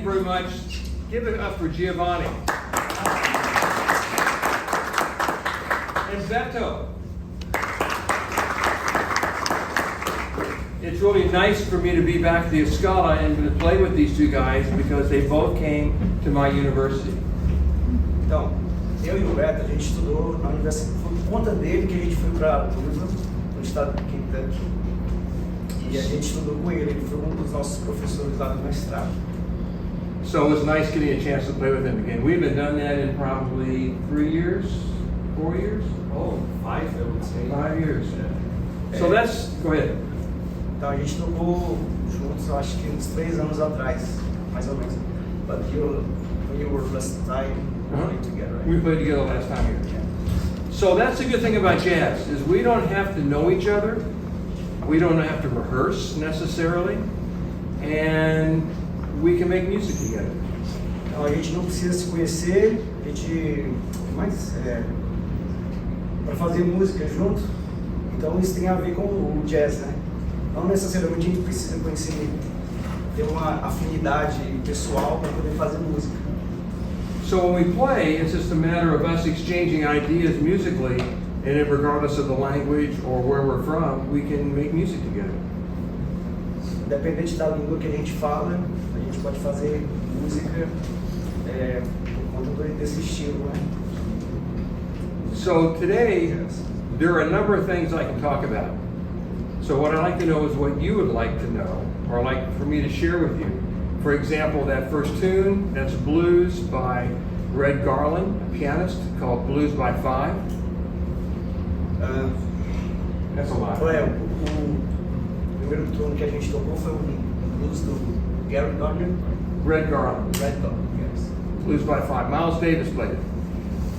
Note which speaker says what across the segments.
Speaker 1: very much. Give it up for Giovanni. And Beto. It's really nice for me to be back at the Scala and to play with these two guys because they both came to my university.
Speaker 2: Então, eu e o Beto, a gente estudou na universidade. Foi por conta dele que a gente foi para Louisville, no estado de Kentucky. E a gente estudou com ele. Ele foi um dos nossos professores lá do mestrado.
Speaker 1: So it was nice getting a chance to play with him again. We haven't done that in probably 3 years, 4 years?
Speaker 3: Oh, 5, I would say.
Speaker 1: 5 years. So that's, go ahead.
Speaker 2: Então a gente tocou juntos, eu acho que uns 3 anos atrás, mais ou menos. But when you were last time, we played together, right?
Speaker 1: We played together last time here. So that's the good thing about jazz, is we don't have to know each other. We don't have to rehearse necessarily. And we can make music together.
Speaker 2: Então a gente não precisa se conhecer, a gente para fazer música junto. Então isso tem a ver com o jazz, né? Não necessariamente a gente precisa conhecer, ter uma afinidade pessoal para poder fazer música.
Speaker 1: So when we play, it's just a matter of us exchanging ideas musically, and if regardless of the language or where we're from, we can make music together.
Speaker 2: Independente da língua que a gente fala, a gente pode fazer música por conta desse estilo, né?
Speaker 1: So today, there are a number of things I can talk about. So what I'd like to know is what you would like to know, or like for me to share with you. For example, that first tune, that's Blues by Red Garland, a pianist, called Blues by Five. That's a lot.
Speaker 2: O primeiro turno que a gente tocou foi blues do Gary Gardner.
Speaker 1: Red Garland.
Speaker 2: Red Garland, yes.
Speaker 1: Blues by Five. Miles Davis played it.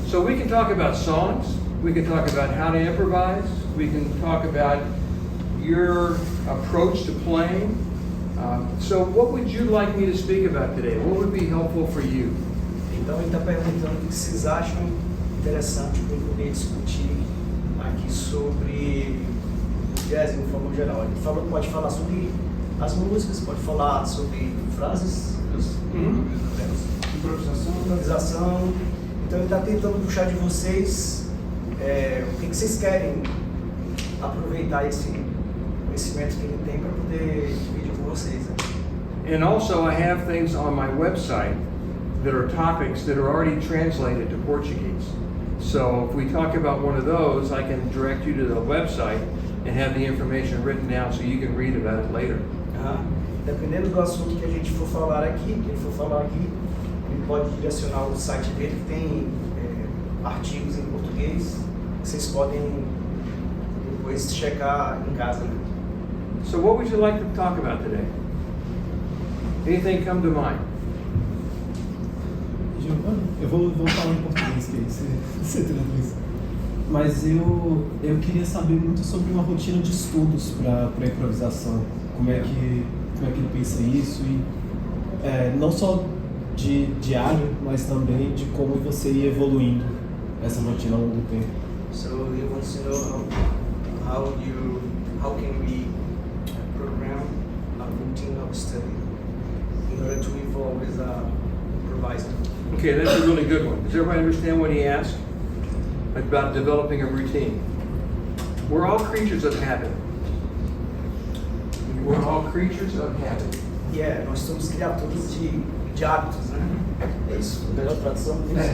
Speaker 1: So we can talk about songs, we can talk about how to improvise, we can talk about your approach to playing. So what would you like me to speak about today? What would be helpful for you?
Speaker 2: Então ele está perguntando o que vocês acham interessante para eu poder discutir aqui sobre o jazz de uma forma geral. Ele pode falar sobre as músicas, pode falar sobre frases, improvisação. Então ele está tentando puxar de vocês o que vocês querem aproveitar esse conhecimento que ele tem para poder dividir com vocês. Né?
Speaker 1: And also I have things on my website that are topics that are already translated to Portuguese. So if we talk about one of those, I can direct you to the website and have the information written down so you can read about it later.
Speaker 2: Dependendo do assunto que a gente for falar aqui, ele pode direcionar o site dele que tem artigos em português que vocês podem depois checar em casa. Né?
Speaker 1: So what would you like to talk about today? Anything come to mind?
Speaker 4: Giovanni, eu vou falar em português, que aí você traduz. Mas eu queria saber muito sobre uma rotina de estudos para improvisação. Como é que ele pensa isso e não só de diário, mas também de como você ia evoluindo essa rotina ao longo do tempo.
Speaker 2: So he wants to know how can we program a routine of study in order to evolve as a improviser.
Speaker 1: Okay, that's a really good one. Does everybody understand what he asked about developing a routine? We're all creatures of habit. We're all creatures of habit.
Speaker 2: Nós somos criaturas de hábitos, né? É isso, a melhor tradução disso.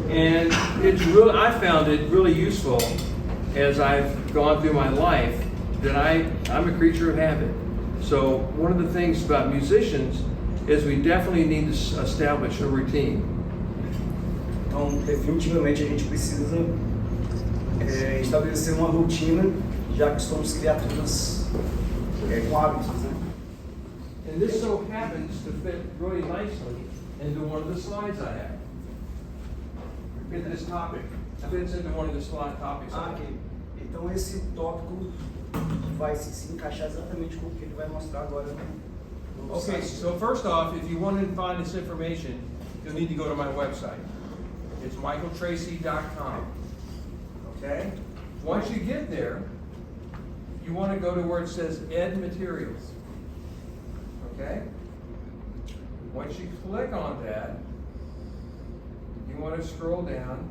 Speaker 1: And it's really, I found it really useful as I've gone through my life that I'm a creature of habit. So one of the things about musicians is we definitely need to establish a routine.
Speaker 2: Então, definitivamente a gente precisa estabelecer uma rotina, já que somos criaturas com hábitos, né?
Speaker 1: And this so happens to fit really nicely into one of the slides I have. In this topic, it fits into one of the slide topics.
Speaker 2: Ok. Então esse tópico vai se encaixar exatamente com o que ele vai mostrar agora. No
Speaker 1: Okay,
Speaker 2: site.
Speaker 1: so first off, if you want to find this information, you'll need to go to my website. It's michaeltracy.com. Okay? Once you get there, you want to go to where it says Ed Materials. Okay? Once you click on that, you want to scroll down.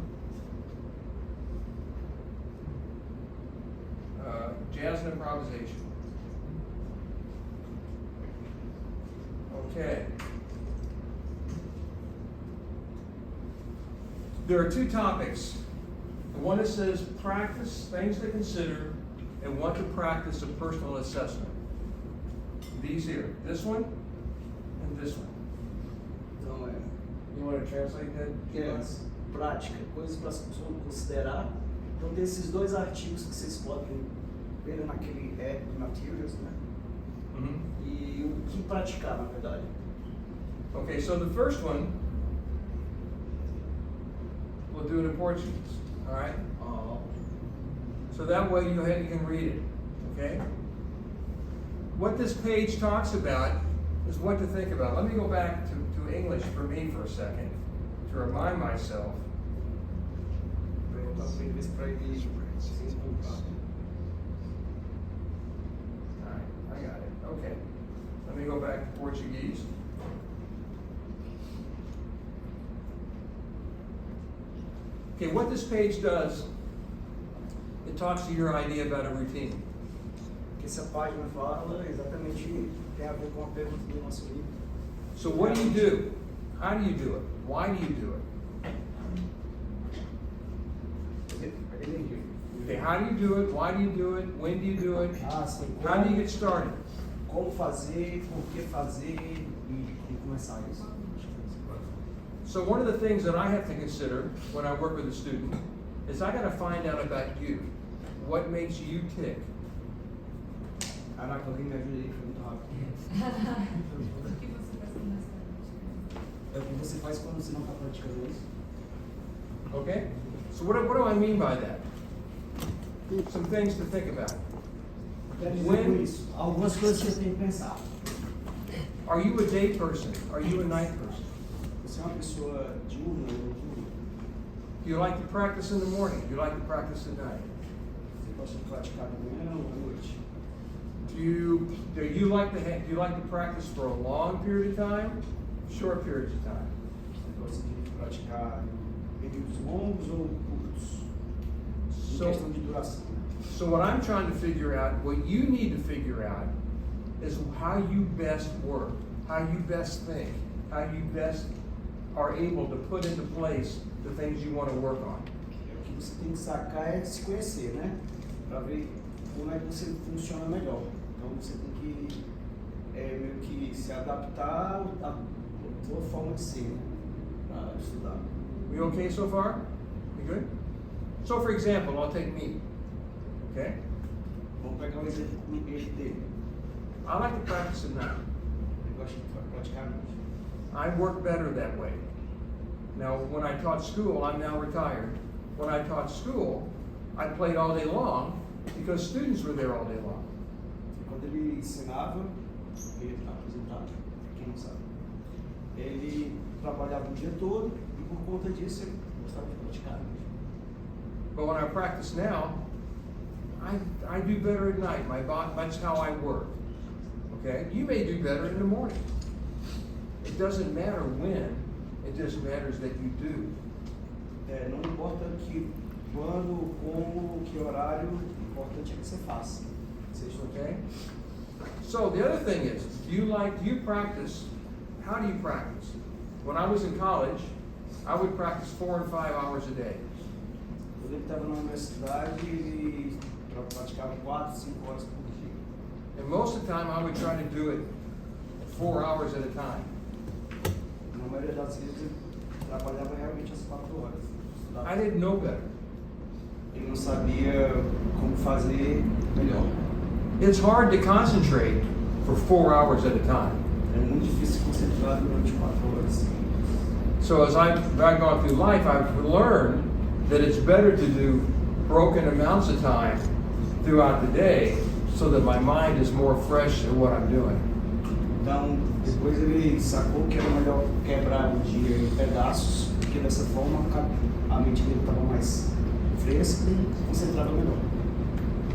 Speaker 1: Jazz and improvisation. Okay. There are two topics. The one that says practice, things to consider, and what to practice a personal assessment. These here. This one and this one.
Speaker 2: Então,
Speaker 1: You want to translate that?
Speaker 2: prática, coisas para considerar. Então, tem esses dois artigos que vocês podem ver naquele app Materials, né?
Speaker 1: Mhm.
Speaker 2: E o que praticar, na verdade.
Speaker 1: Okay, so the first one, we'll do it in Portuguese, all right? So that way you can read it, okay? What this page talks about is what to think about. Let me go back to English for me for a second to remind myself.
Speaker 2: Para eu estar inglês para ele se empolgar.
Speaker 1: All right, I got it. Okay. Let me go back to Portuguese. Okay, what this page does, it talks to your idea about a routine.
Speaker 2: O que essa página fala exatamente tem a ver com a pergunta do nosso livro.
Speaker 1: So what do you do? How do you do it? Why do you do it? Okay, how do you do it? Why do you do it? When do you do it?
Speaker 2: Sim.
Speaker 1: How do you get started?
Speaker 2: Como fazer, por que fazer e começar isso.
Speaker 1: So one of the things that I have to consider when I work with a student is I got to find out about you. What makes you tick?
Speaker 2: Caraca, alguém me ajuda aí, foi muito rápido. É o que você faz quando você não está praticando isso?
Speaker 1: Okay? So what do I mean by that? Some things to think about.
Speaker 2: Quero dizer
Speaker 1: When-
Speaker 2: com isso, algumas coisas que você tem que pensar.
Speaker 1: Are you a day person? Are you a night person?
Speaker 2: Você é uma pessoa diurna ou noturna?
Speaker 1: Do you like to practice in the morning? Do you like to practice at night?
Speaker 2: Você gosta de praticar de manhã ou à noite?
Speaker 1: Do you like to practice for a long period of time? Short periods of time?
Speaker 2: Você gosta de praticar períodos longos ou curtos? Em
Speaker 1: So-
Speaker 2: questão de duração.
Speaker 1: So what I'm trying to figure out, what you need to figure out, is how you best work, how you best think, how you best are able to put into place the things you want to work on.
Speaker 2: O que você tem que sacar é se conhecer, né? Para ver como é que você funciona melhor. Então você tem que meio que se adaptar à tua forma de ser, né? Para estudar.
Speaker 1: We okay so far? You good? So for example, I'll take me. Okay?
Speaker 2: Vamos pegar um exemplo dele.
Speaker 1: I like to practice at night.
Speaker 2: Ele gosta de praticar à noite.
Speaker 1: I work better that way. Now, when I taught school, I'm now retired. When I taught school, I played all day long because students were there all day long.
Speaker 2: E quando ele ensinava, ele apresentava, quem não sabe, ele trabalhava o dia todo e por conta disso ele gostava de praticar à noite.
Speaker 1: But when I practice now, I do better at night. That's how I work. Okay? You may do better in the morning. It doesn't matter when, it just matters that you do.
Speaker 2: Não importa que quando, como, que horário, o importante é que você faça. Seja
Speaker 1: Okay? So the other thing is, do you practice? How do you practice? When I was in college, I would practice 4 and 5 hours a day.
Speaker 2: Quando ele estava na universidade, ele praticava 4, 5 horas por dia.
Speaker 1: And most of the time, I would try to do it 4 hours at a time.
Speaker 2: Na maioria das vezes ele trabalhava realmente as 4 horas. Estudava.
Speaker 1: I didn't know better.
Speaker 2: Ele não sabia como fazer melhor.
Speaker 1: It's hard to concentrate for 4 hours at a time.
Speaker 2: É muito difícil se concentrar durante 4 horas.
Speaker 1: So as I've gone through life, I've learned that it's better to do broken amounts of time throughout the day so that my mind is more fresh in what I'm doing.
Speaker 2: Então, depois ele sacou que era melhor quebrar o dia em pedaços, porque dessa forma a mente dele estava mais fresca e concentrava melhor.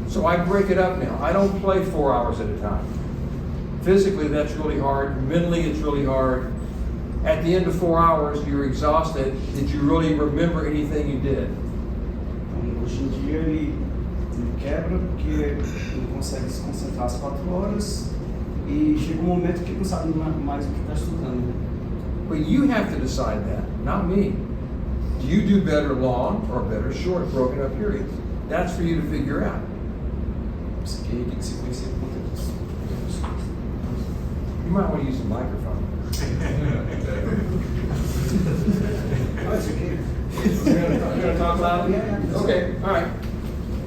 Speaker 1: So I break it up now. I don't play 4 hours at a time. Physically, that's really hard. Mentally, it's really hard. At the end of 4 hours, you're exhausted. Did you really remember anything you did?
Speaker 2: Então, hoje em dia ele quebra porque ele consegue se concentrar as 4 horas e chega um momento que ele não sabe mais o que está estudando. Né?
Speaker 1: But you have to decide that, not me. Do you do better long or better short, broken up periods? That's for you to figure out.
Speaker 2: Você tem que se conhecer por conta disso.
Speaker 1: You might want to use the microphone.
Speaker 2: Ah, it's okay.
Speaker 1: You're gonna talk loud?
Speaker 2: Yeah.
Speaker 1: Okay, all right.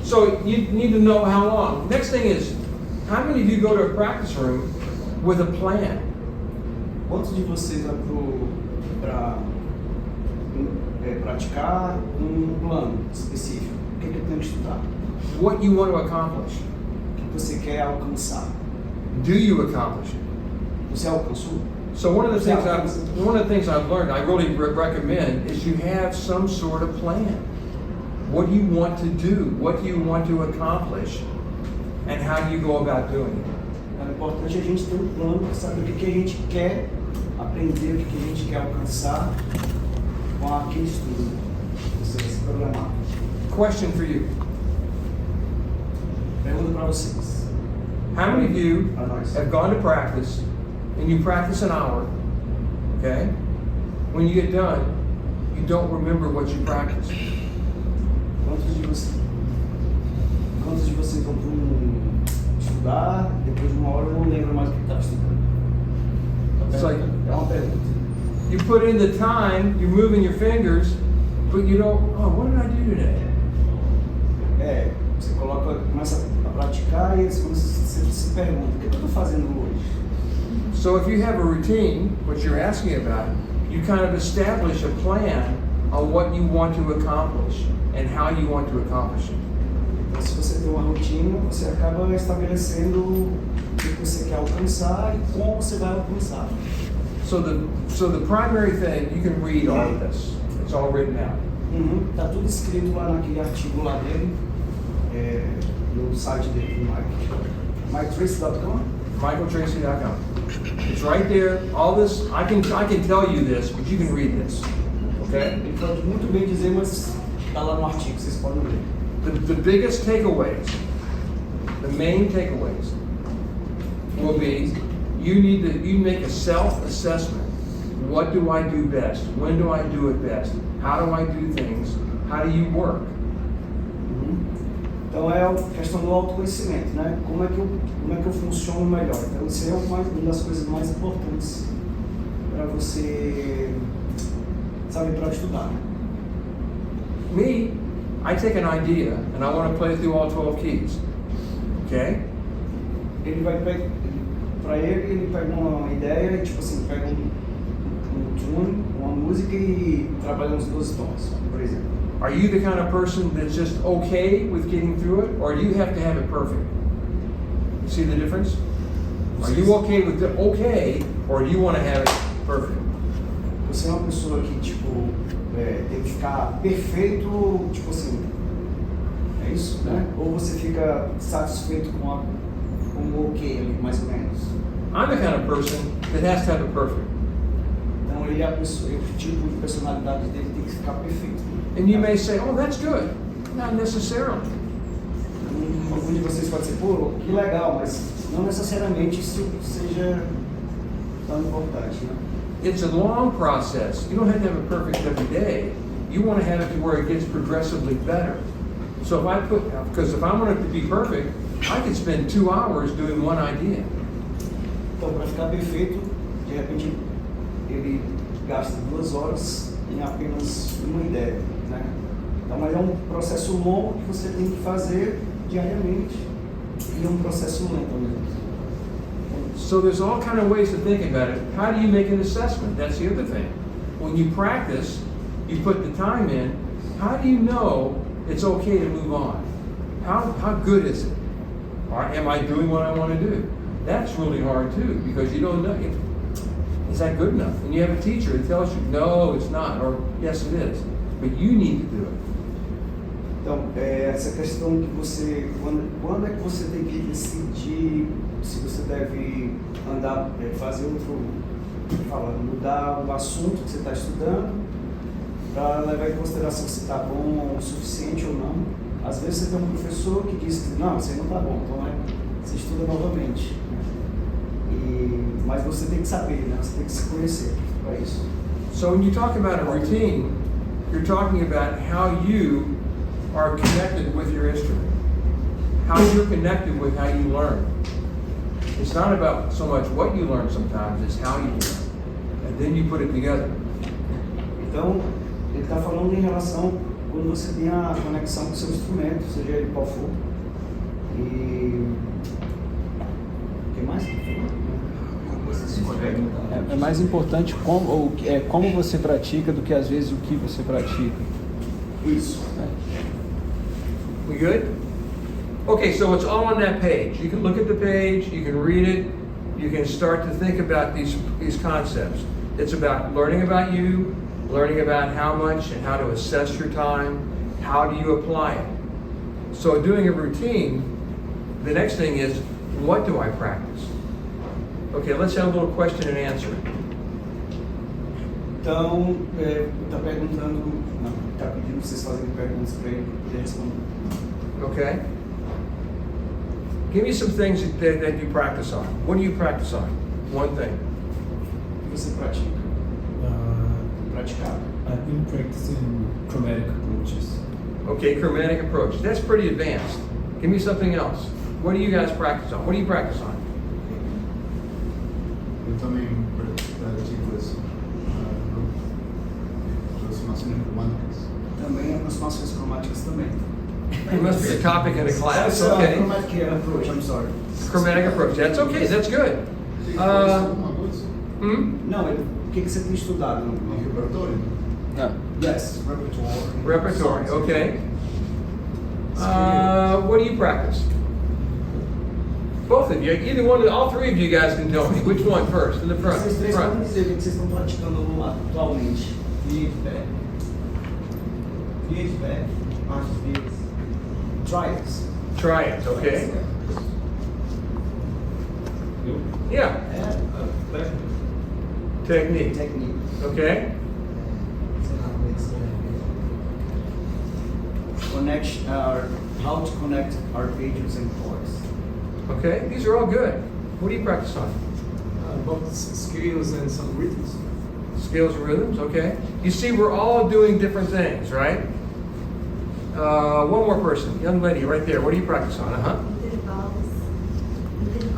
Speaker 1: So you need to know how long. Next thing is, how many of you go to a practice room with a plan?
Speaker 2: Quantos de vocês vai para praticar plano específico? O que eu tenho que estudar?
Speaker 1: What you want to accomplish?
Speaker 2: O que você quer alcançar?
Speaker 1: Do you accomplish it?
Speaker 2: Você alcançou?
Speaker 1: So one of the things I've learned, I really recommend, is you have some sort of plan. What do you want to do? What do you want to accomplish? And how do you go about doing it?
Speaker 2: É importante a gente ter um plano, saber o que a gente quer aprender, o que a gente quer alcançar com aquele estudo. Você vai se programar.
Speaker 1: Question for you.
Speaker 2: Pergunta para vocês.
Speaker 1: How many of you
Speaker 2: Para nós.
Speaker 1: have gone to practice and you practice an hour, okay? When you get done, you don't remember what you practiced.
Speaker 2: Quantos de vocês vão para estudar, depois de 1 hora não lembra mais o que estava estudando?
Speaker 1: It's like
Speaker 2: É uma pergunta.
Speaker 1: you put in the time, you're moving your fingers, but you don't, oh, what did I do today?
Speaker 2: É, você começa a praticar e você se pergunta, o que eu estou fazendo hoje?
Speaker 1: So if you have a routine, what you're asking about, you kind of establish a plan on what you want to accomplish and how you want to accomplish it.
Speaker 2: Então, se você tem uma rotina, você acaba estabelecendo o que você quer alcançar e como você vai alcançar.
Speaker 1: So the primary thing, you can read all of this. It's all written out.
Speaker 2: Tá tudo escrito lá naquele artigo lá dele, no site dele, do MikeTracy.com.
Speaker 1: MichaelTracy.com. It's right there. All this, I can tell you this, but you can read this. Okay?
Speaker 2: Ele pode muito bem dizer, mas tá lá no artigo, vocês podem ler.
Speaker 1: The biggest takeaways, the main takeaways, will be you make a self-assessment. What do I do best? When do I do it best? How do I do things? How do you work?
Speaker 2: Então é a questão do autoconhecimento, né? Como é que eu funciono melhor? Então isso é uma das coisas mais importantes para você, sabe, para estudar.
Speaker 1: Me, I take an idea and I want to play through all 12 keys. Okay?
Speaker 2: Ele vai para ele pega uma ideia, tipo assim, pega um tune, uma música e trabalha uns 12 tons, por exemplo.
Speaker 1: Are you the kind of person that's just okay with getting through it, or do you have to have it perfect? You see the difference? Are you okay with the okay, or do you want to have it perfect?
Speaker 2: Você é uma pessoa que, tipo, tem que ficar perfeito, tipo assim, é isso, né? Ou você fica satisfeito com o ok ali, mais ou menos.
Speaker 1: I'm the kind of person that has to have it perfect.
Speaker 2: Então ele é a pessoa, o tipo de personalidade dele tem que ficar perfeito.
Speaker 1: And you may say, oh, that's good. Not necessarily.
Speaker 2: Algum de vocês pode dizer, pô, que legal, mas não necessariamente isso seja tão importante, né?
Speaker 1: It's a long process. You don't have to have it perfect every day. You want to have it to where it gets progressively better. So because if I want it to be perfect, I could spend 2 hours doing one idea.
Speaker 2: Então, para ficar perfeito, de repente ele gasta 2 horas em apenas uma ideia, né? Então, mas é um processo longo que você tem que fazer diariamente e é um processo lento mesmo.
Speaker 1: So there's all kind of ways to think about it. How do you make an assessment? That's the other thing. When you practice, you put the time in. How do you know it's okay to move on? How good is it? Or am I doing what I want to do? That's really hard too, because you don't know. Is that good enough? And you have a teacher that tells you, no, it's not, or yes, it is. But you need to do it.
Speaker 2: Então, essa questão que você, quando é que você tem que decidir se você deve andar, fazer outro, mudar o assunto que você está estudando, para levar em consideração se está bom o suficiente ou não. Às vezes você tem um professor que diz que não, você não está bom, então você estuda novamente. Mas você tem que saber, né? Você tem que se conhecer para isso.
Speaker 1: So when you talk about a routine, you're talking about how you are connected with your instrument, how you're connected with how you learn. It's not about so much what you learn sometimes, it's how you learn. And then you put it together.
Speaker 2: Então, ele está falando em relação quando você tem a conexão com o seu instrumento, seja ele qual for. E o que mais?
Speaker 5: É mais importante como você pratica do que às vezes o que você pratica.
Speaker 2: Isso.
Speaker 1: We good? Okay, so it's all on that page. You can look at the page, you can read it, you can start to think about these concepts. It's about learning about you, learning about how much and how to assess your time, how do you apply it. So doing a routine, the next thing is, what do I practice? Okay, let's have a little question and answer.
Speaker 2: Então, está perguntando, não, está pedindo para vocês fazerem perguntas para ele poder responder.
Speaker 1: Okay? Give me some things that you practice on. What do you practice on? One thing.
Speaker 2: O que você pratica? Praticar.
Speaker 4: I've been practicing chromatic approaches.
Speaker 1: Okay, chromatic approach. That's pretty advanced. Give me something else. What do you guys practice on? What do you practice on?
Speaker 6: Eu também pratico isso. Aproximações cromâticas.
Speaker 2: Também aproximações cromáticas também.
Speaker 1: It must be a topic in a class. Okay.
Speaker 2: Chromatic approach, I'm sorry.
Speaker 1: Chromatic approach. That's okay. That's good.
Speaker 6: Uma coisa?
Speaker 2: Não, o que você tem estudado?
Speaker 6: No repertório?
Speaker 2: Yes, repertoire.
Speaker 1: Repertory. Okay. What do you practice? Both of you. Either one. All three of you guys can tell me. Which one first? In the front.
Speaker 2: Vocês três podem
Speaker 1: Front.
Speaker 2: dizer o que vocês estão praticando atualmente.
Speaker 7: Feedback. Feedback. Acho que
Speaker 2: Trials.
Speaker 1: Try it. Okay. Yeah. Technique.
Speaker 2: Technique.
Speaker 1: Okay.
Speaker 2: How to connect arpeggios and chords.
Speaker 1: Okay. These are all good. What do you practice on?
Speaker 3: Both scales and some rhythms.
Speaker 1: Scales and rhythms. Okay. You see, we're all doing different things, right? One more person, young lady, right there. What do you practice on?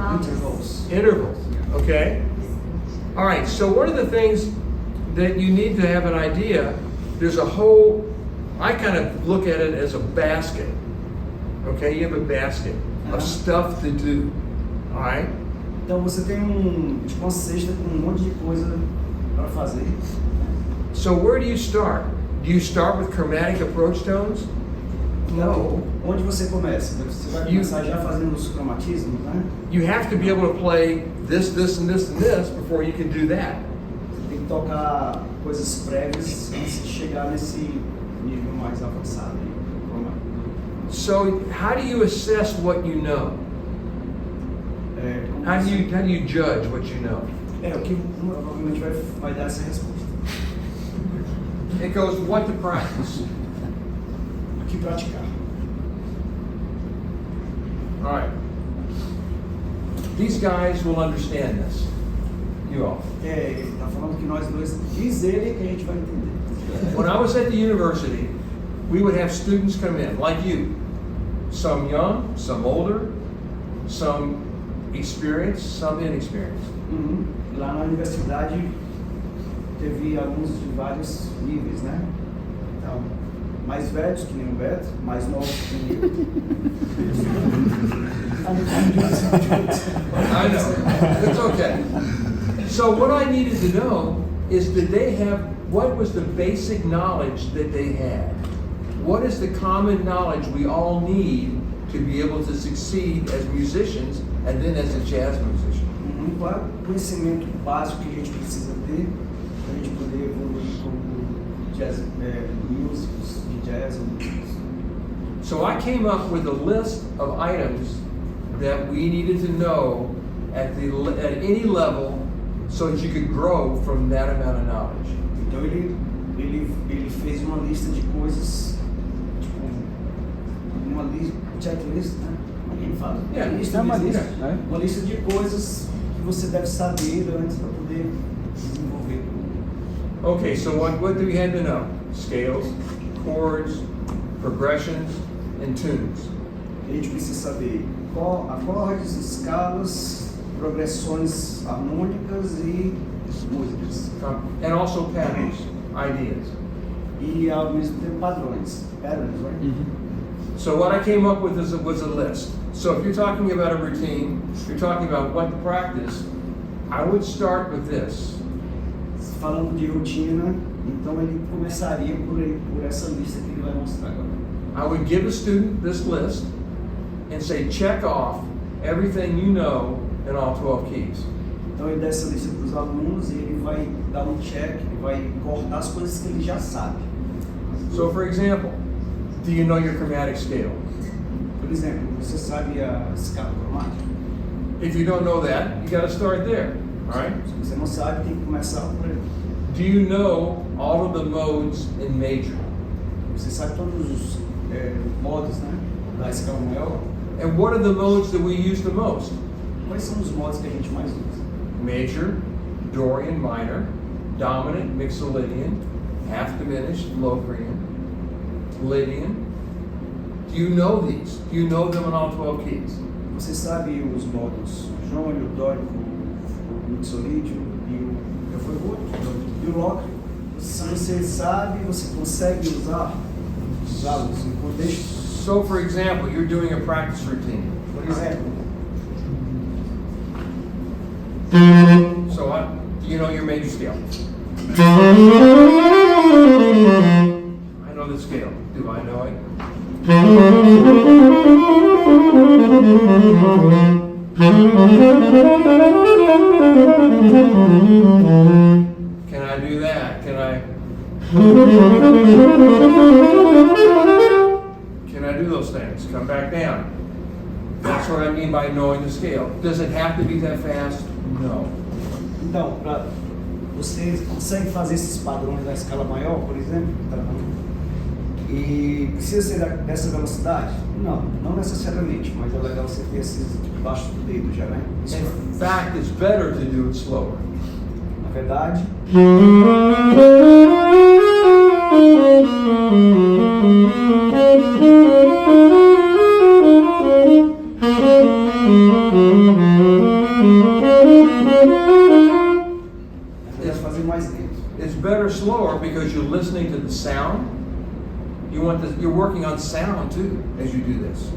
Speaker 2: Intervals.
Speaker 1: Intervals. Okay. All right. So one of the things that you need to have an idea. There's a whole. I kind of look at it as a basket. Okay. You have a basket of stuff to do. All right.
Speaker 2: Então você tem tipo uma cesta com monte de coisa para fazer.
Speaker 1: So where do you start? Do you start with chromatic approach tones?
Speaker 2: Então, onde você começa? Você vai começar já fazendo os cromatismos, né?
Speaker 1: You have to be able to play this, this, and this, and this before you can do that.
Speaker 2: Você tem que tocar coisas prévias antes de chegar nesse nível mais avançado de cromático.
Speaker 1: So how do you assess what you know?
Speaker 2: Como
Speaker 1: How do
Speaker 2: você-
Speaker 1: you judge what you know?
Speaker 2: o que provavelmente vai dar essa resposta.
Speaker 1: It goes what to practice.
Speaker 2: O que praticar.
Speaker 1: All right. These guys will understand this. You all.
Speaker 2: Tá falando que nós dois, diz ele que a gente vai entender.
Speaker 1: When I was at the university, we would have students come in, like you. Some young, some older, some experienced, some inexperienced.
Speaker 2: Lá na universidade teve alunos de vários níveis, né? Então, mais velhos que nem o Beto, mais novos que nem eu.
Speaker 1: I know. It's okay. So what I needed to know is did they have, what was the basic knowledge that they had? What is the common knowledge we all need to be able to succeed as musicians and then as a jazz musician?
Speaker 2: Qual é o conhecimento básico que a gente precisa ter para a gente poder evoluir como jazz, músicos de jazz ou músicos?
Speaker 1: So I came up with a list of items that we needed to know at any level so that you could grow from that amount of knowledge.
Speaker 2: Então ele fez uma lista de coisas, tipo, uma lista, checklist, né? Alguém fala?
Speaker 1: Yeah,
Speaker 5: é uma lista, né?
Speaker 2: Uma lista de coisas que você deve saber antes para poder desenvolver.
Speaker 1: Okay, so what do we have to know? Scales, chords, progressions, and tunes.
Speaker 2: A gente precisa saber acordes, escalas, progressões harmônicas e músicas.
Speaker 1: And also patterns, ideas.
Speaker 2: E ao mesmo tempo padrões. Patterns, right?
Speaker 1: So what I came up with was a list. So if you're talking about a routine, you're talking about what to practice, I would start with this.
Speaker 2: Falando de rotina, então ele começaria por essa lista que ele vai mostrar agora.
Speaker 1: I would give a student this list and say, check off everything you know in all 12 keys.
Speaker 2: Então ele dá essa lista para os alunos e ele vai dar um check, ele vai cortar as coisas que ele já sabe.
Speaker 1: So for example, do you know your chromatic scale?
Speaker 2: Por exemplo, você sabe a escala cromática?
Speaker 1: If you don't know that, you got to start there, all right?
Speaker 2: Se você não sabe, tem que começar por ele.
Speaker 1: Do you know all of the modes in major?
Speaker 2: Você sabe todos os modos, né, da escala maior?
Speaker 1: And what are the modes that we use the most?
Speaker 2: Quais são os modos que a gente mais usa?
Speaker 1: Major, Dorian minor, dominant Mixolydian, half diminished Locrian, Lydian. Do you know these? Do you know them in all 12 keys?
Speaker 2: Você sabe os modos jônio, dórico, o mixolídio e o lócrio? Se você sabe, você consegue usá-los em contexto.
Speaker 1: So for example, you're doing a practice routine.
Speaker 2: Por exemplo,
Speaker 1: So do you know your major scale? I know the scale. Do I know it? Can I do that? Can I do those things? Come back down. That's what I mean by knowing the scale. Does it have to be that fast? No.
Speaker 2: então, você consegue fazer esses padrões da escala maior, por exemplo? Tá bom? E precisa ser dessa velocidade? Não necessariamente, mas é legal você ter esses debaixo do dedo já, né?
Speaker 1: In fact, it's better to do it slower.
Speaker 2: Na verdade, fazer mais lento.
Speaker 1: It's better slower because you're listening to the sound. You're working on sound too as you do this.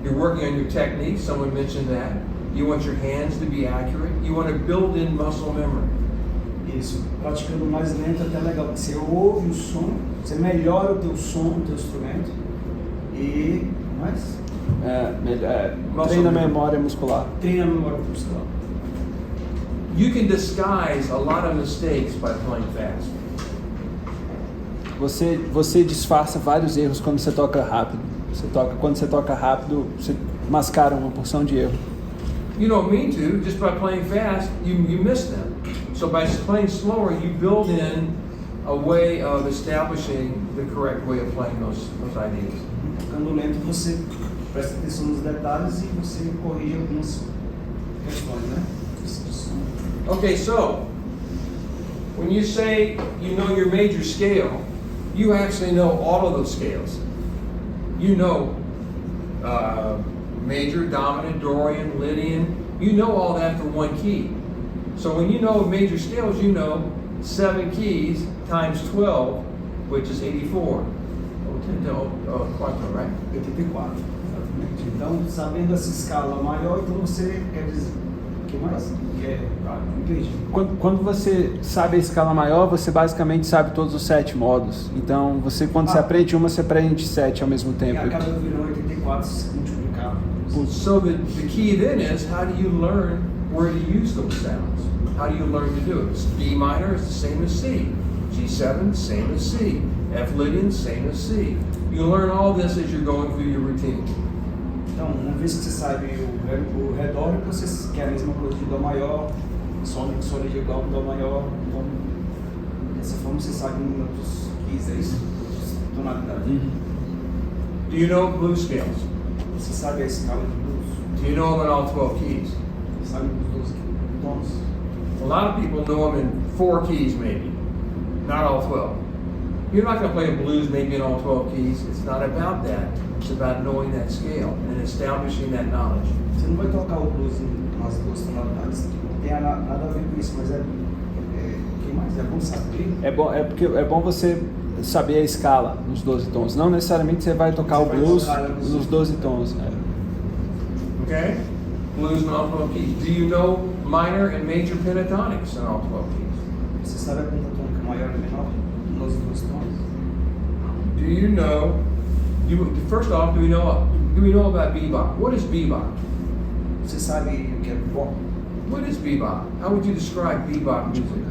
Speaker 1: You're working on your technique. Someone mentioned that. You want your hands to be accurate. You want to build in muscle memory.
Speaker 2: Isso, praticando mais lento é até legal, porque você ouve o som, você melhora o teu som, o teu instrumento e mais
Speaker 5: treina a memória muscular.
Speaker 2: treina a memória muscular.
Speaker 1: You can disguise a lot of mistakes by playing fast.
Speaker 5: Você disfarça vários erros quando você toca rápido. Quando você toca rápido, você mascara uma porção de erro.
Speaker 1: You don't mean to. Just by playing fast, you miss them. So by playing slower, you build in a way of establishing the correct way of playing those ideas.
Speaker 2: Tocando lento, você presta atenção nos detalhes e você corrige algumas questões, né?
Speaker 1: Okay, so when you say you know your major scale, you actually know all of those scales. You know major, dominant, Dorian, Lydian. You know all that for one key. So when you know major scales, you know 7 keys times 12, which is 84. Quanto, right?
Speaker 2: 84. Exatamente. Então, sabendo essa escala maior, então você quer dizer. O que mais? Entendi.
Speaker 5: Quando você sabe a escala maior, você basicamente sabe todos os 7 modos. Então, quando você aprende uma, você aprende 7 ao mesmo
Speaker 2: E
Speaker 5: tempo.
Speaker 2: acaba virando 84 se multiplicar.
Speaker 1: So the key then is how do you learn where to use those sounds? How do you learn to do it? B minor is the same as C. G7, same as C. F Lydian, same as C. You learn all this as you're going through your routine.
Speaker 2: Então, uma vez que você sabe o retórico, você quer a mesma coisa de Dó maior, Sol igual com Dó maior. Então, dessa forma você sabe em outros keys, é isso? Tonalidade.
Speaker 1: Do you know blues scales?
Speaker 2: Você sabe a escala de blues?
Speaker 1: Do you know them in all 12 keys?
Speaker 2: Você sabe os 12 tons?
Speaker 1: A lot of people know them in 4 keys maybe, not all 12. You're not going to play a blues maybe in all 12 keys. It's not about that. It's about knowing that scale and establishing that knowledge.
Speaker 2: Você não vai tocar o blues nas 12 tonalidades, não tem nada a ver com isso, mas quem mais? É bom saber.
Speaker 5: Porque é bom você saber a escala nos 12 tons. Não necessariamente você vai tocar o
Speaker 2: Você vai
Speaker 5: blues
Speaker 2: tocar
Speaker 5: nos 12 tons. Né?
Speaker 1: Okay? Blues in all 12 keys. Do you know minor and major pentatonics in all 12 keys?
Speaker 2: Você sabe a pentatônica maior e menor nos 12 tons?
Speaker 1: Do you know? First off, do we know about bebop? What is bebop?
Speaker 2: Você sabe o que é bebop?
Speaker 1: What is bebop? How would you describe bebop music?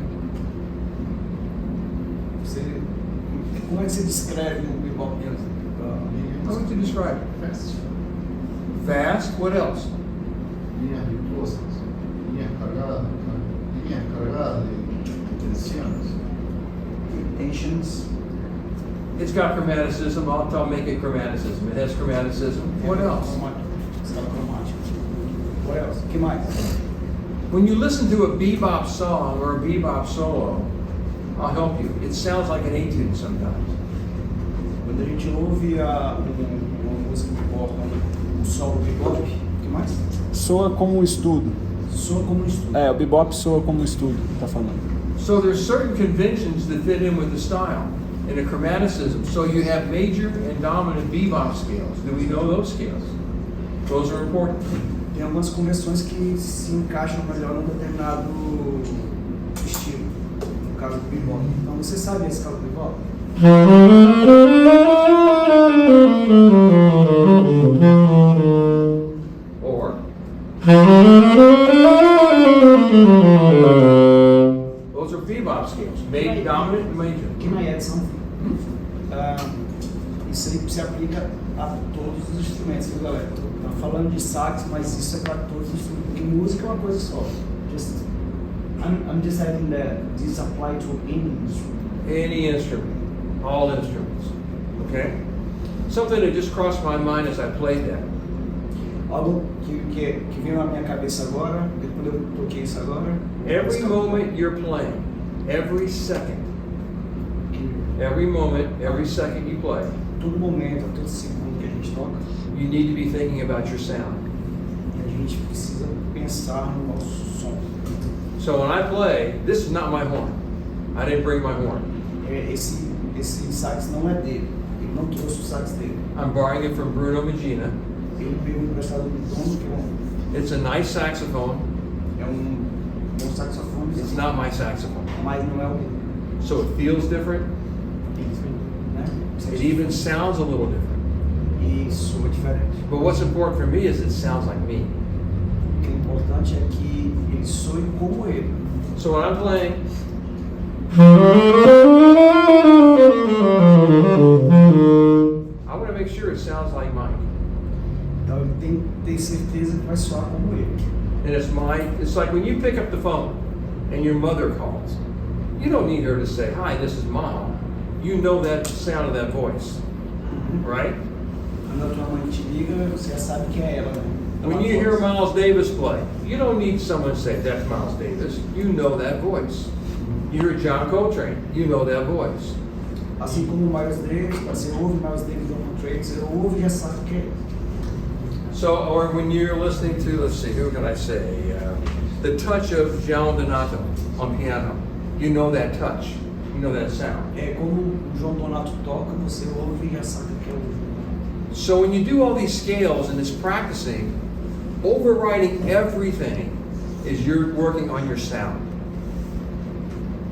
Speaker 2: Como é que você descreve o bebop music?
Speaker 1: How would you describe it?
Speaker 6: Fast.
Speaker 1: Fast. What else?
Speaker 6: Líneas virtuosas. Líneas cargadas de tensiones.
Speaker 2: Tensions.
Speaker 1: It's got chromaticism. I'll make it chromaticism. It has chromaticism. What else?
Speaker 2: Escala cromática. What else? O que mais?
Speaker 1: When you listen to a bebop song or a bebop solo, I'll help you. It sounds like an etude sometimes.
Speaker 2: Quando a gente ouve uma música bebop, um solo bebop, o que mais?
Speaker 5: Soa como um estudo.
Speaker 2: Soa como um estudo.
Speaker 5: O bebop soa como um estudo, tá falando.
Speaker 1: So there's certain conventions that fit in with the style and a chromaticism. So you have major and dominant bebop scales. Do we know those scales? Those are important.
Speaker 2: Tem algumas convenções que se encaixam melhor num determinado estilo. No caso do bebop. Então você sabe a escala do bebop?
Speaker 1: Or those are bebop scales. Major, dominant, and major.
Speaker 2: Aqui na Edson, isso aí se aplica a todos os instrumentos, viu, galera? Tá falando de sax, mas isso é para todos os instrumentos, porque música é uma coisa só. I'm just adding that this apply to any instrument.
Speaker 1: Any instrument. All instruments. Okay? Something that just crossed my mind as I played that.
Speaker 2: Algo que veio na minha cabeça agora, depois eu toquei isso agora.
Speaker 1: Every moment you're playing, every second, every moment, every second you play,
Speaker 2: Todo momento, a todo segundo que a gente toca,
Speaker 1: you need to be thinking about your sound.
Speaker 2: a gente precisa pensar no nosso som.
Speaker 1: So when I play, this is not my horn. I didn't bring my horn.
Speaker 2: Esse sax não é dele. Ele não trouxe o sax dele.
Speaker 1: I'm borrowing it from Bruno Medina.
Speaker 2: Ele pegou emprestado do dono, que
Speaker 1: It's a nice saxophone.
Speaker 2: é um saxofone,
Speaker 1: It's not my saxophone.
Speaker 2: mas não é o dele.
Speaker 1: So it feels different.
Speaker 2: Né?
Speaker 1: It even sounds a little different.
Speaker 2: E soa diferente.
Speaker 1: But what's important for me is it sounds like me.
Speaker 2: O que é importante é que ele soe como ele.
Speaker 1: So when I'm playing, I want to make sure it sounds like Mike.
Speaker 2: Então ele tem que ter certeza que vai soar como ele.
Speaker 1: And it's like when you pick up the phone and your mother calls. You don't need her to say, "Hi, this is Mom." You know that sound of that voice, right?
Speaker 2: Quando a tua mãe te liga, você já sabe que é ela, né?
Speaker 1: When you hear Miles Davis play, you don't need someone to say, "That's Miles Davis." You know that voice. You hear John Coltrane, you know that voice.
Speaker 2: Assim como o Miles Davis, você ouve Miles Davis no Coltrane, você ouve e já sabe que é ele.
Speaker 1: So, or when you're listening to, let's see, who can I say? The touch of João Donato on piano. You know that touch. You know that sound.
Speaker 2: É como o João Donato toca, você ouve e já sabe que é ele.
Speaker 1: So when you do all these scales and this practicing, overriding everything is you're working on your sound.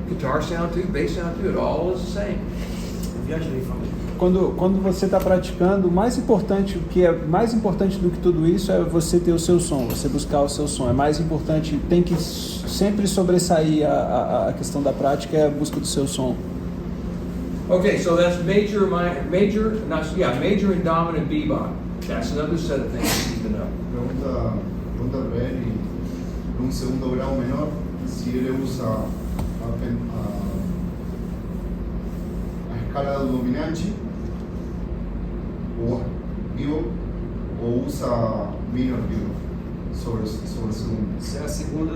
Speaker 1: Guitar sound too, bass sound too, it all is the same.
Speaker 2: Eu viajei, falei.
Speaker 5: Quando você está praticando, o que é mais importante do que tudo isso é você ter o seu som, você buscar o seu som. É mais importante, tem que sempre sobressair a questão da prática, é a busca do seu som.
Speaker 1: Okay, so that's major, major and dominant bebop. That's another set of things you need to know.
Speaker 6: Pregunta para él, y en un segundo grado menor, si él usa a escala dominante o vivo o usa minor vivo sobre el segundo.
Speaker 2: Se é a segunda,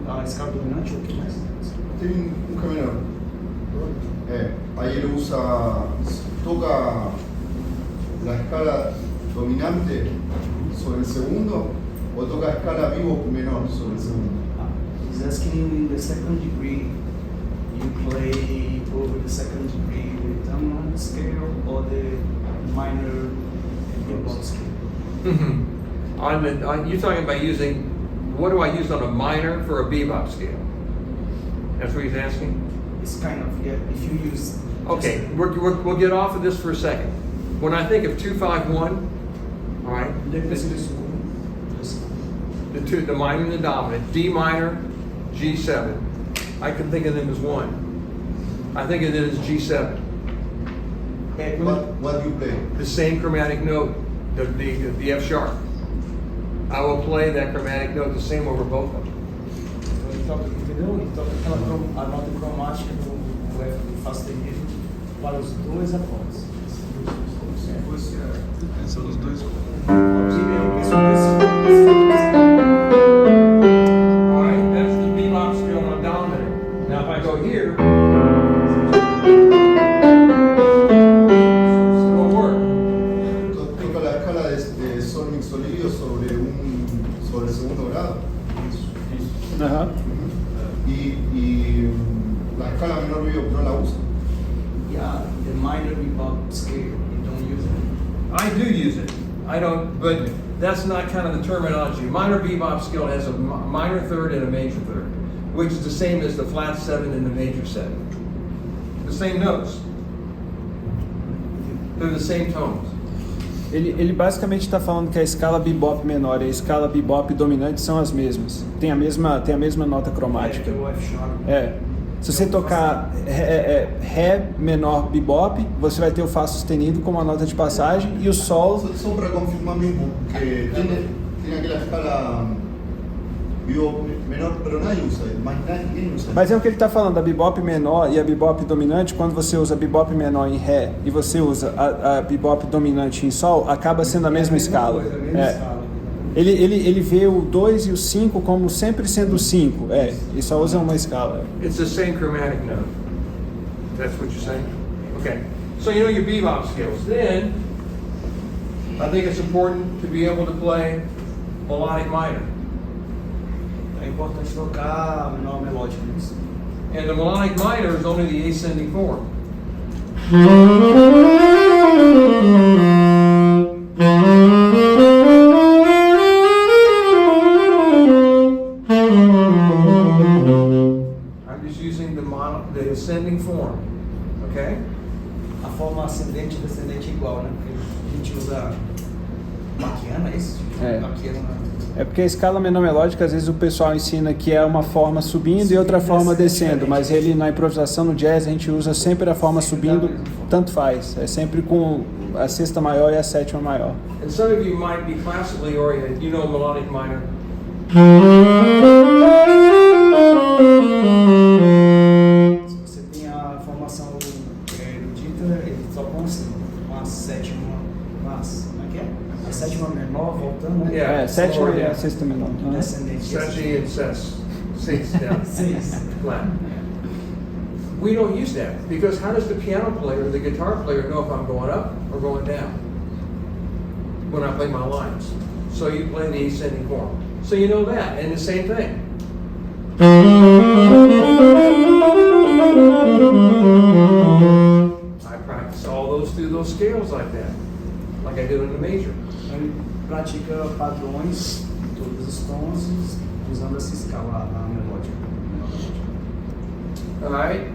Speaker 2: a escala dominante ou o que mais?
Speaker 6: Tem um que é menor. Ahí él toca la escala dominante sobre el segundo o toca escala vivo menor sobre el segundo.
Speaker 2: He's asking you in the second degree, you play over the second degree with dominant scale or the minor bebop scale.
Speaker 1: You're talking about using, what do I use on a minor for a bebop scale? That's what he's asking?
Speaker 2: It's kind of, yeah, if you use...
Speaker 1: Okay, we'll get off of this for a second. When I think of 2-5-1, all right,
Speaker 2: Depois do segundo.
Speaker 1: the minor and the dominant, D minor, G7. I can think of them as one. I think of it as G7.
Speaker 6: What do you play?
Speaker 1: The same chromatic note, the F sharp. I will play that chromatic note the same over both of them.
Speaker 2: Então ele toca, entendeu? Ele toca a nota cromática do F do Fá sustenido para os dois acordes.
Speaker 3: São os dois.
Speaker 1: All right, that's the bebop scale on a dominant. Now if I go here, it won't work.
Speaker 6: Toca la escala de sol mixolidio sobre el segundo grado.
Speaker 5: Aham.
Speaker 6: Y la escala menor vivo no la usa.
Speaker 2: Yeah, the minor bebop scale, you don't use it.
Speaker 1: I do use it. I don't, but that's not kind of the terminology. Minor bebop scale has a minor third and a major third, which is the same as the flat 7 and the major 7. The same notes. They're the same tones.
Speaker 5: Ele basicamente está falando que a escala bebop menor e a escala bebop dominante são as mesmas. Tem a mesma nota cromática.
Speaker 2: É o F sharp.
Speaker 5: Se você tocar Ré menor bebop, você vai ter o Fá sustenido como a nota de passagem e o Sol.
Speaker 6: Solo para confirmar mismo que tiene aquella escala vivo menor, pero nadie usa, ninguém usa.
Speaker 5: Mas é o que ele está falando, a bebop menor e a bebop dominante, quando você usa a bebop menor em Ré e você usa a bebop dominante em Sol, acaba sendo a mesma escala. Ele vê o 2 e o 5 como sempre sendo 5, e só usa uma escala.
Speaker 1: It's the same chromatic note. That's what you're saying? Okay. So you know your bebop scales. Then, I think it's important to be able to play melodic minor.
Speaker 2: É importante tocar menor melódico nisso.
Speaker 1: And the melodic minor is only the ascending form. I'm just using the ascending form. Okay?
Speaker 2: A forma ascendente e descendente é igual, né? Porque a gente usa maquiana, é isso? Maquiana.
Speaker 5: É porque a escala menor melódica, às vezes o pessoal ensina que é uma forma subindo e outra forma descendo, mas ele na improvisação no jazz a gente usa sempre a forma subindo, tanto faz, é sempre com a sexta maior e a sétima maior.
Speaker 1: And some of you might be classically oriented. You know melodic minor.
Speaker 2: Se você tem a formação erudita, eles tocam assim, uma sétima, como é que é? A sétima menor voltando, né?
Speaker 1: Yeah.
Speaker 5: Sétima e
Speaker 1: Yeah.
Speaker 5: a sexta menor.
Speaker 2: Descendente.
Speaker 1: Setti and ses. Six down.
Speaker 2: Seis.
Speaker 1: Flat. We don't use that because how does the piano player or the guitar player know if I'm going up or going down when I play my lines? So you play the ascending form. So you know that, and the same thing. I practice all those through those scales like that, like I do in the major.
Speaker 2: Ele pratica padrões em todos os tons usando essa escala melódica.
Speaker 1: All right?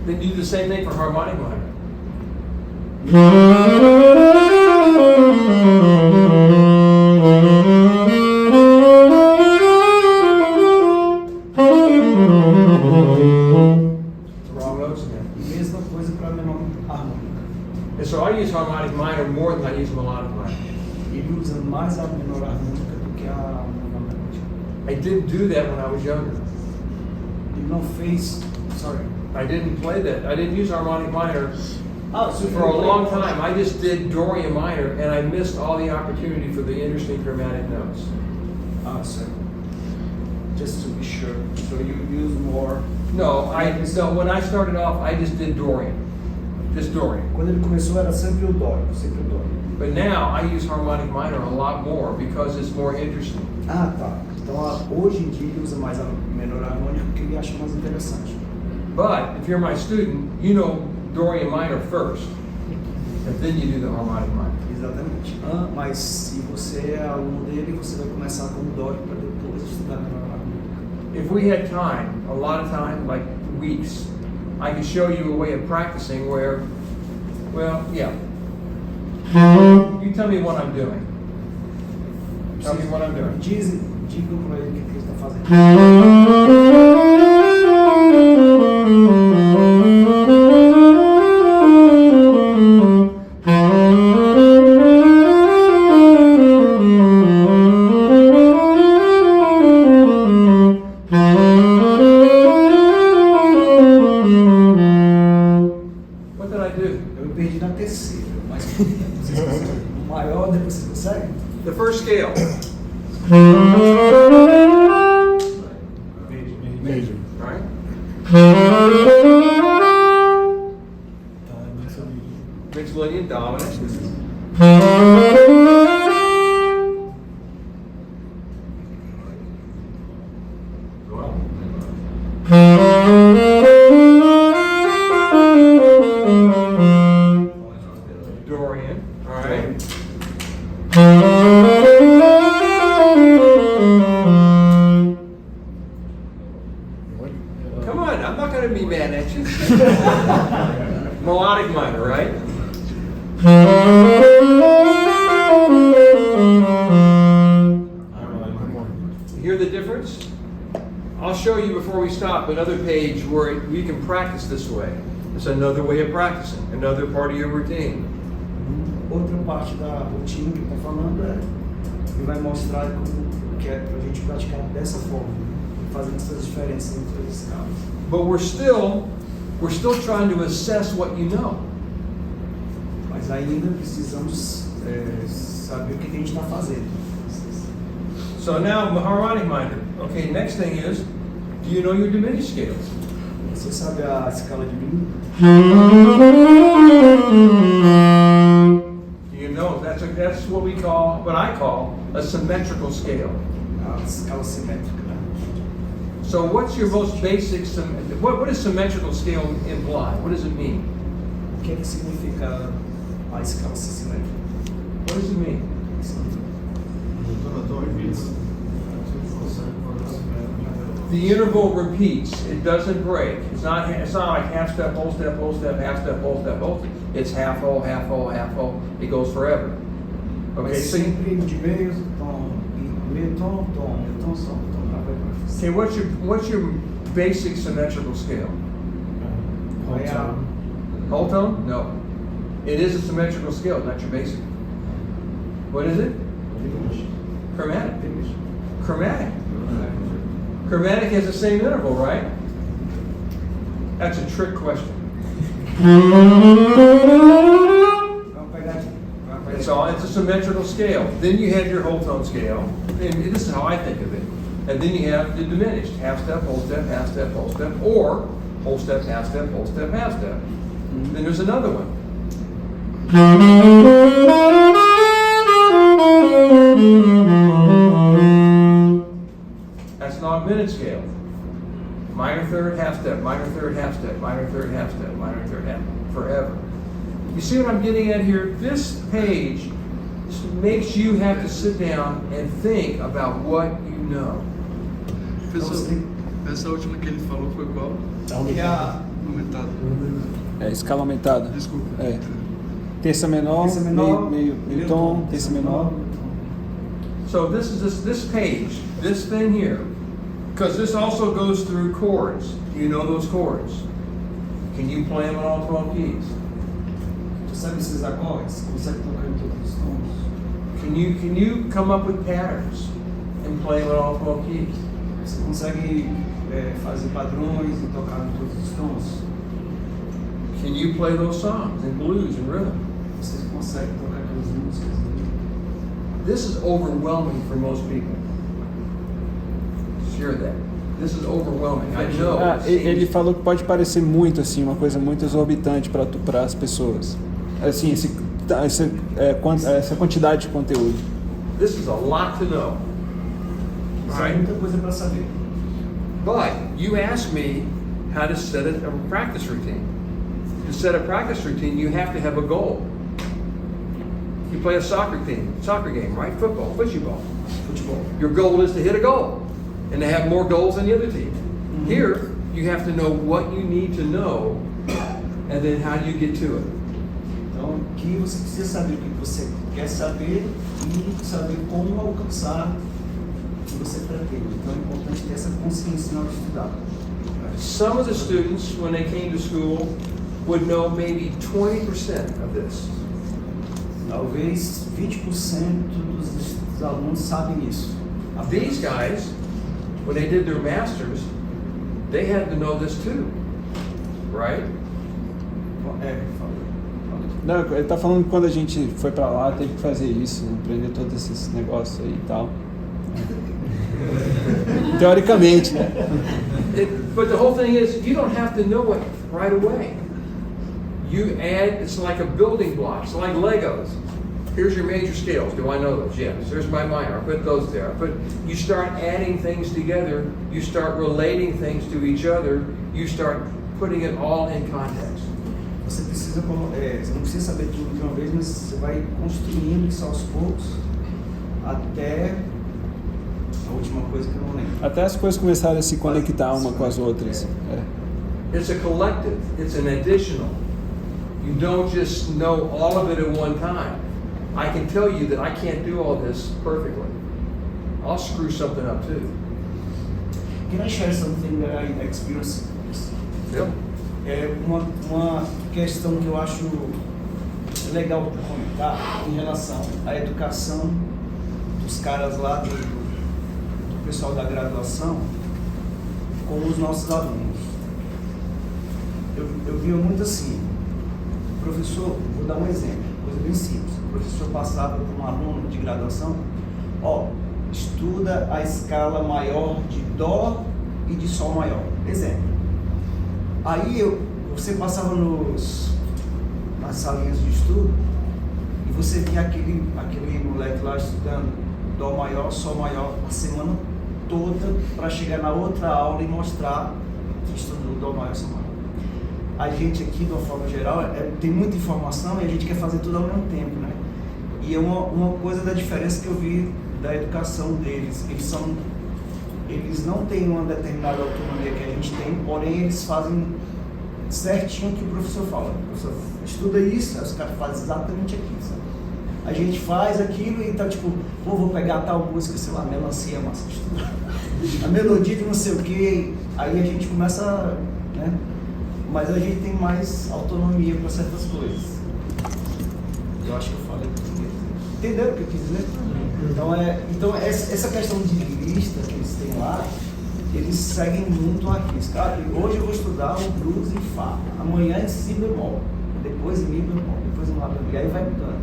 Speaker 1: Then you do the same thing for harmonic minor. Wrong notes again.
Speaker 2: Mesma coisa para menor
Speaker 1: I use harmonic minor more than I use melodic minor.
Speaker 2: Ele usa mais a menor harmônica do que a menor melódica.
Speaker 1: I didn't do that when I was younger.
Speaker 2: Ele não fez. Sorry.
Speaker 1: I didn't play that. I didn't use harmonic minor
Speaker 2: Ah,
Speaker 1: for a long time. I just did Dorian minor, and I missed all the opportunity for the interesting chromatic notes.
Speaker 2: Ah, sorry. Just to be sure. So you use more.
Speaker 1: No, when I started off, I just did Dorian. Just Dorian.
Speaker 2: Quando ele começou era sempre o dórico, sempre o dórico.
Speaker 1: But now I use harmonic minor a lot more because it's more interesting.
Speaker 2: Ah, tá. Então hoje em dia ele usa mais a menor harmônica porque ele acha mais interessante.
Speaker 1: But if you're my student, you know Dorian minor first, and then you do the harmonic minor.
Speaker 2: Exatamente. Mas se você é aluno dele, você vai começar com o dórico para depois estudar a menor harmônica.
Speaker 1: If we had time, a lot of time, like weeks, I could show you a way of practicing where, well, yeah. You tell me what I'm doing. Tell me what I'm doing.
Speaker 2: Digam para ele o que ele está fazendo.
Speaker 1: What did I do?
Speaker 2: Eu perdi na terceira, mas vocês conseguem. O maior, depois vocês conseguem?
Speaker 1: The first scale.
Speaker 3: Major.
Speaker 1: Right? Mixed linear dominant. Dorian. All right. Come on, I'm not going to be mad at you. Melodic minor, right? You hear the difference? I'll show you before we stop another page where you can practice this way. It's another way of practicing, another part of your routine.
Speaker 2: Outra parte da rotina que ele está falando ele vai mostrar como que é para a gente praticar dessa forma, fazendo essas diferenças entre as escalas.
Speaker 1: But we're still trying to assess what you know.
Speaker 2: Mas ainda precisamos saber o que a gente está fazendo.
Speaker 1: So now harmonic minor. Okay, next thing is, do you know your diminished scales?
Speaker 2: Você sabe a escala de Mi?
Speaker 1: Do you know that's what I call a symmetrical scale.
Speaker 2: A escala simétrica.
Speaker 1: So what's your most basic what does symmetrical scale imply? What does it mean?
Speaker 2: O que é que significa a escala simétrica?
Speaker 1: What does it mean? The interval repeats. It doesn't break. It's not like half step, whole step, whole step, half step, whole step, whole step. It's half whole, half whole, half whole. It goes forever. Okay, so
Speaker 2: sempre de meio, tom, meio tom, tom, meio tom, som, tom, vai para frente.
Speaker 1: okay, what's your basic symmetrical scale?
Speaker 2: Vai a
Speaker 1: Whole tone? No. It is a symmetrical scale, not your basic. What is it? Chromatic. Chromatic. Chromatic has the same interval, right? That's a trick question. It's a symmetrical scale. Then you have your whole tone scale, and this is how I think of it. And then you have the diminished, half step, whole step, half step, whole step, or whole step, half step, whole step, half step. Then there's another one. That's an augmented scale. Minor third, half step, minor third, half step, minor third, half step, minor third, half, forever. You see what I'm getting at here? This page makes you have to sit down and think about what you know.
Speaker 3: Professor, essa última que ele falou foi qual? Aumentada.
Speaker 5: É, escala aumentada.
Speaker 3: Desculpa.
Speaker 5: É. Terça menor,
Speaker 2: Terça menor,
Speaker 5: meio tom, terça menor.
Speaker 1: So this is this page, this thing here, because this also goes through chords. Do you know those chords? Can you play them on all 12 keys?
Speaker 2: sabe esses acordes? Consegue tocar em todos os tons?
Speaker 1: Can you come up with patterns and play with all 12 keys?
Speaker 2: Você consegue fazer padrões e tocar em todos os tons?
Speaker 1: Can you play those songs in blues and rhythm?
Speaker 2: Você consegue tocar aquelas músicas?
Speaker 1: This is overwhelming for most people. Share that. This is overwhelming. I know.
Speaker 5: Ele falou que pode parecer muito assim, uma coisa muito exorbitante para as pessoas. Assim, essa quantidade de conteúdo.
Speaker 1: This is a lot to know.
Speaker 2: Isso é muita coisa para saber.
Speaker 1: But you asked me how to set a practice routine. To set a practice routine, you have to have a goal. You play a soccer game, right? Football. Your goal is to hit a goal and to have more goals than the other team.
Speaker 2: Mm-hmm.
Speaker 1: Here, you have to know what you need to know and then how do you get to it.
Speaker 2: Então, aqui você precisa saber o que você quer saber e saber como alcançar o que você pretende. Então, é importante ter essa consciência na hora de estudar.
Speaker 1: Some of the students, when they came to school, would know maybe 20% of this.
Speaker 2: Talvez 20% dos alunos sabem isso.
Speaker 1: These guys, when they did their masters, they had to know this too, right?
Speaker 5: Não, ele tá falando que quando a gente foi para lá, teve que fazer isso, aprender todos esses negócios aí e tal. Teoricamente, né?
Speaker 1: But the whole thing is, you don't have to know it right away. You add, it's like a building block, it's like Legos. Here's your major scales. Do I know those? Yes. Here's my minor. I put those there. You start adding things together. You start relating things to each other. You start putting it all in context.
Speaker 2: Você precisa, você não precisa saber tudo de uma vez, mas você vai construindo isso aos poucos até a última coisa que eu não lembro.
Speaker 5: Até as coisas começarem a se conectar uma com as outras.
Speaker 1: It's a collective. It's an additional. You don't just know all of it at one time. I can tell you that I can't do all this perfectly. I'll screw something up too.
Speaker 2: Can I share something that I experienced?
Speaker 1: Yep.
Speaker 2: É uma questão que eu acho legal de comentar em relação à educação dos caras lá do pessoal da graduação com os nossos alunos. Eu via muito assim, professor, vou dar um exemplo, coisa bem simples. O professor passava para um aluno de graduação, estuda a escala maior de Dó e de Sol maior. Exemplo. Aí você passava nas salinhas de estudo e você via aquele moleque lá estudando Dó maior, Sol maior a semana toda para chegar na outra aula e mostrar que estudou Dó maior, Sol maior. A gente aqui, de uma forma geral, tem muita informação e a gente quer fazer tudo ao mesmo tempo, né? E é uma coisa da diferença que eu vi da educação deles. Eles não têm uma determinada autonomia que a gente tem, porém eles fazem certinho o que o professor fala. O professor estuda isso, aí os caras fazem exatamente aquilo, sabe? A gente faz aquilo e tá tipo, vou pegar tal música, sei lá, melancia, massa, estuda a melodia de não sei o que, aí a gente começa, né? Mas a gente tem mais autonomia para certas coisas. Eu acho que eu falei português. Entenderam o que eu quis dizer? Então essa questão de lista que eles têm lá, eles seguem muito a risca. Hoje eu vou estudar o blues em Fá, amanhã em Si bemol, depois em Mi bemol, depois em Lá bemol, e aí vai mudando.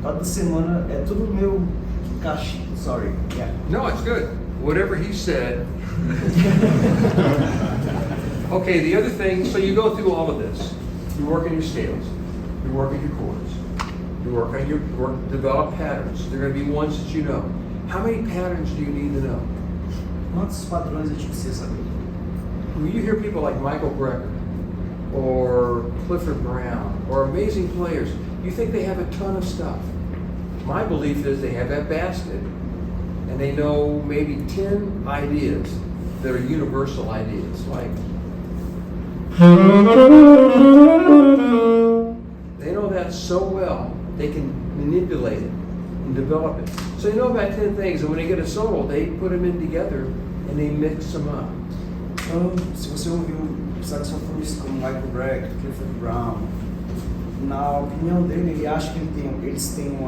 Speaker 2: Toda semana é tudo meu cachê. Sorry. Yeah.
Speaker 1: No, it's good. Whatever he said. Okay, the other thing, so you go through all of this. You work on your scales. You work on your chords. You work on develop patterns. There are going to be ones that you know. How many patterns do you need to know?
Speaker 2: Quantos padrões a gente precisa saber?
Speaker 1: When you hear people like Michael Brecker or Clifford Brown or amazing players, you think they have a ton of stuff. My belief is they have that basket and they know maybe 10 ideas that are universal ideas. Like, they know that so well, they can manipulate it and develop it. So they know about 10 things, and when they get a solo, they put them in together and they mix them up.
Speaker 2: Então, se você ouviu saxofonistas como Michael Brecker, Clifford Brown, Na opinião dele, ele acha que eles têm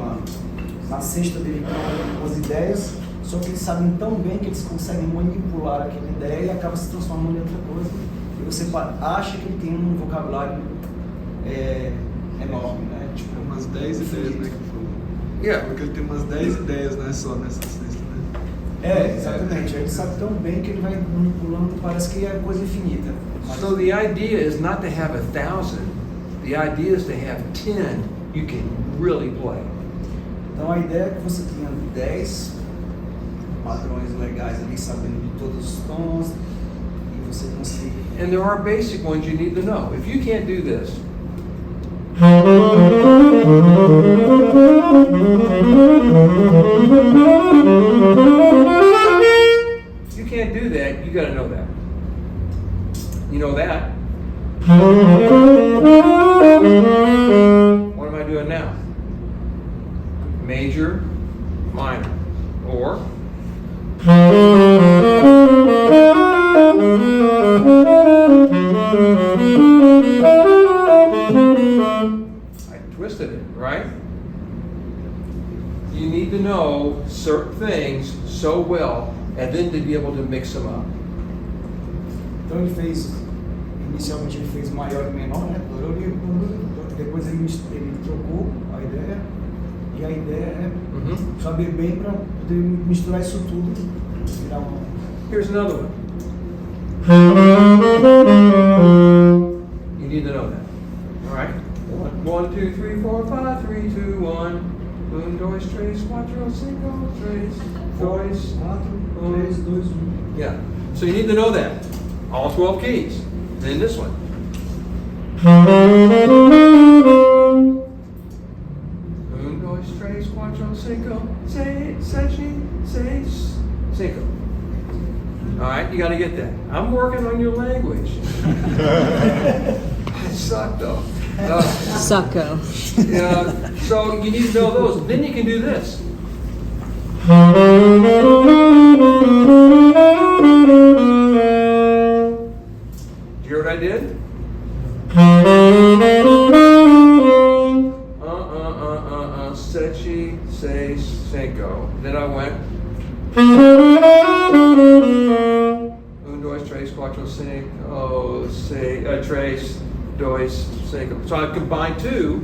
Speaker 2: na cesta dele tem umas ideias, só que eles sabem tão bem que eles conseguem manipular aquela ideia e acaba se transformando em outra coisa. E você acha que ele tem um vocabulário enorme, né?
Speaker 3: Tipo, umas 10 ideias, né?
Speaker 1: Yeah.
Speaker 3: Porque ele tem umas 10 ideias, né? Só nessa cesta, né?
Speaker 2: Exatamente. Ele sabe tão bem que ele vai manipulando, parece que é coisa infinita. Mas
Speaker 1: So the idea is not to have 1,000. The idea is to have 10 you can really play.
Speaker 2: então a ideia é que você tenha 10 padrões legais ali, sabendo de todos os tons, e você consiga.
Speaker 1: And there are basic ones you need to know. If you can't do this, you can't do that, you got to know that. You know that. What am I doing now? Major, minor, or I twisted it, right? You need to know certain things so well and then to be able to mix them up.
Speaker 2: Então ele fez, inicialmente ele fez maior e menor, né? Depois ele trocou a ideia, e a ideia é saber bem para poder misturar isso tudo e virar uma.
Speaker 1: Here's another one. You need to know that. All right? 1, 2, 3, 4, 5, 3, 2, 1. 1, 2, 3, 4, 5, 3, 2,
Speaker 2: 4, 3, 2, 1.
Speaker 1: Yeah. So you need to know that. All 12 keys. Then this one. 1, 2, 3, 4, 5, 6, 7, 5. All right, you got to get that. I'm working on your language. I suck though.
Speaker 8: Sucko.
Speaker 1: Yeah, so you need to know those. Then you can do this. You hear what I did? Sete, seis, cinco. Then I went. 1, 2, 3, 4, 5, 6, 3, 2, 5. So I combined two,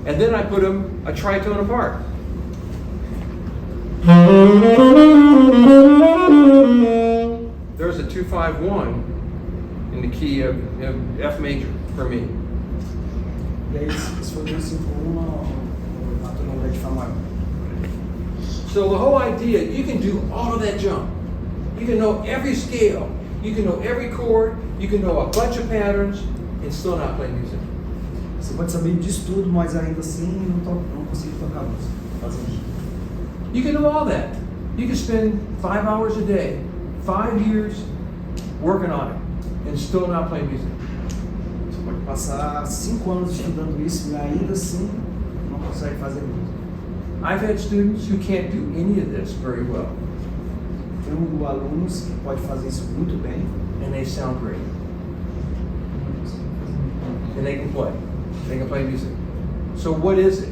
Speaker 1: and then I put them a tritone apart. There's a 2-5-1 in the key of F major for me.
Speaker 2: E aí, esse foi o 2, 5, 1 na tonalidade de Fá maior.
Speaker 1: So the whole idea, you can do all of that jump. You can know every scale. You can know every chord. You can know a bunch of patterns and still not play music.
Speaker 2: Você pode saber disso tudo, mas ainda assim não conseguir tocar música. Fazer isso.
Speaker 1: You can do all that. You can spend 5 hours a day, 5 years working on it and still not play music.
Speaker 2: Você pode passar 5 anos estudando isso e ainda assim não consegue fazer música.
Speaker 1: I've had students who can't do any of this very well,
Speaker 2: Tenho alunos que podem fazer isso muito bem
Speaker 1: and they sound great. And they can play. They can play music. So what is it?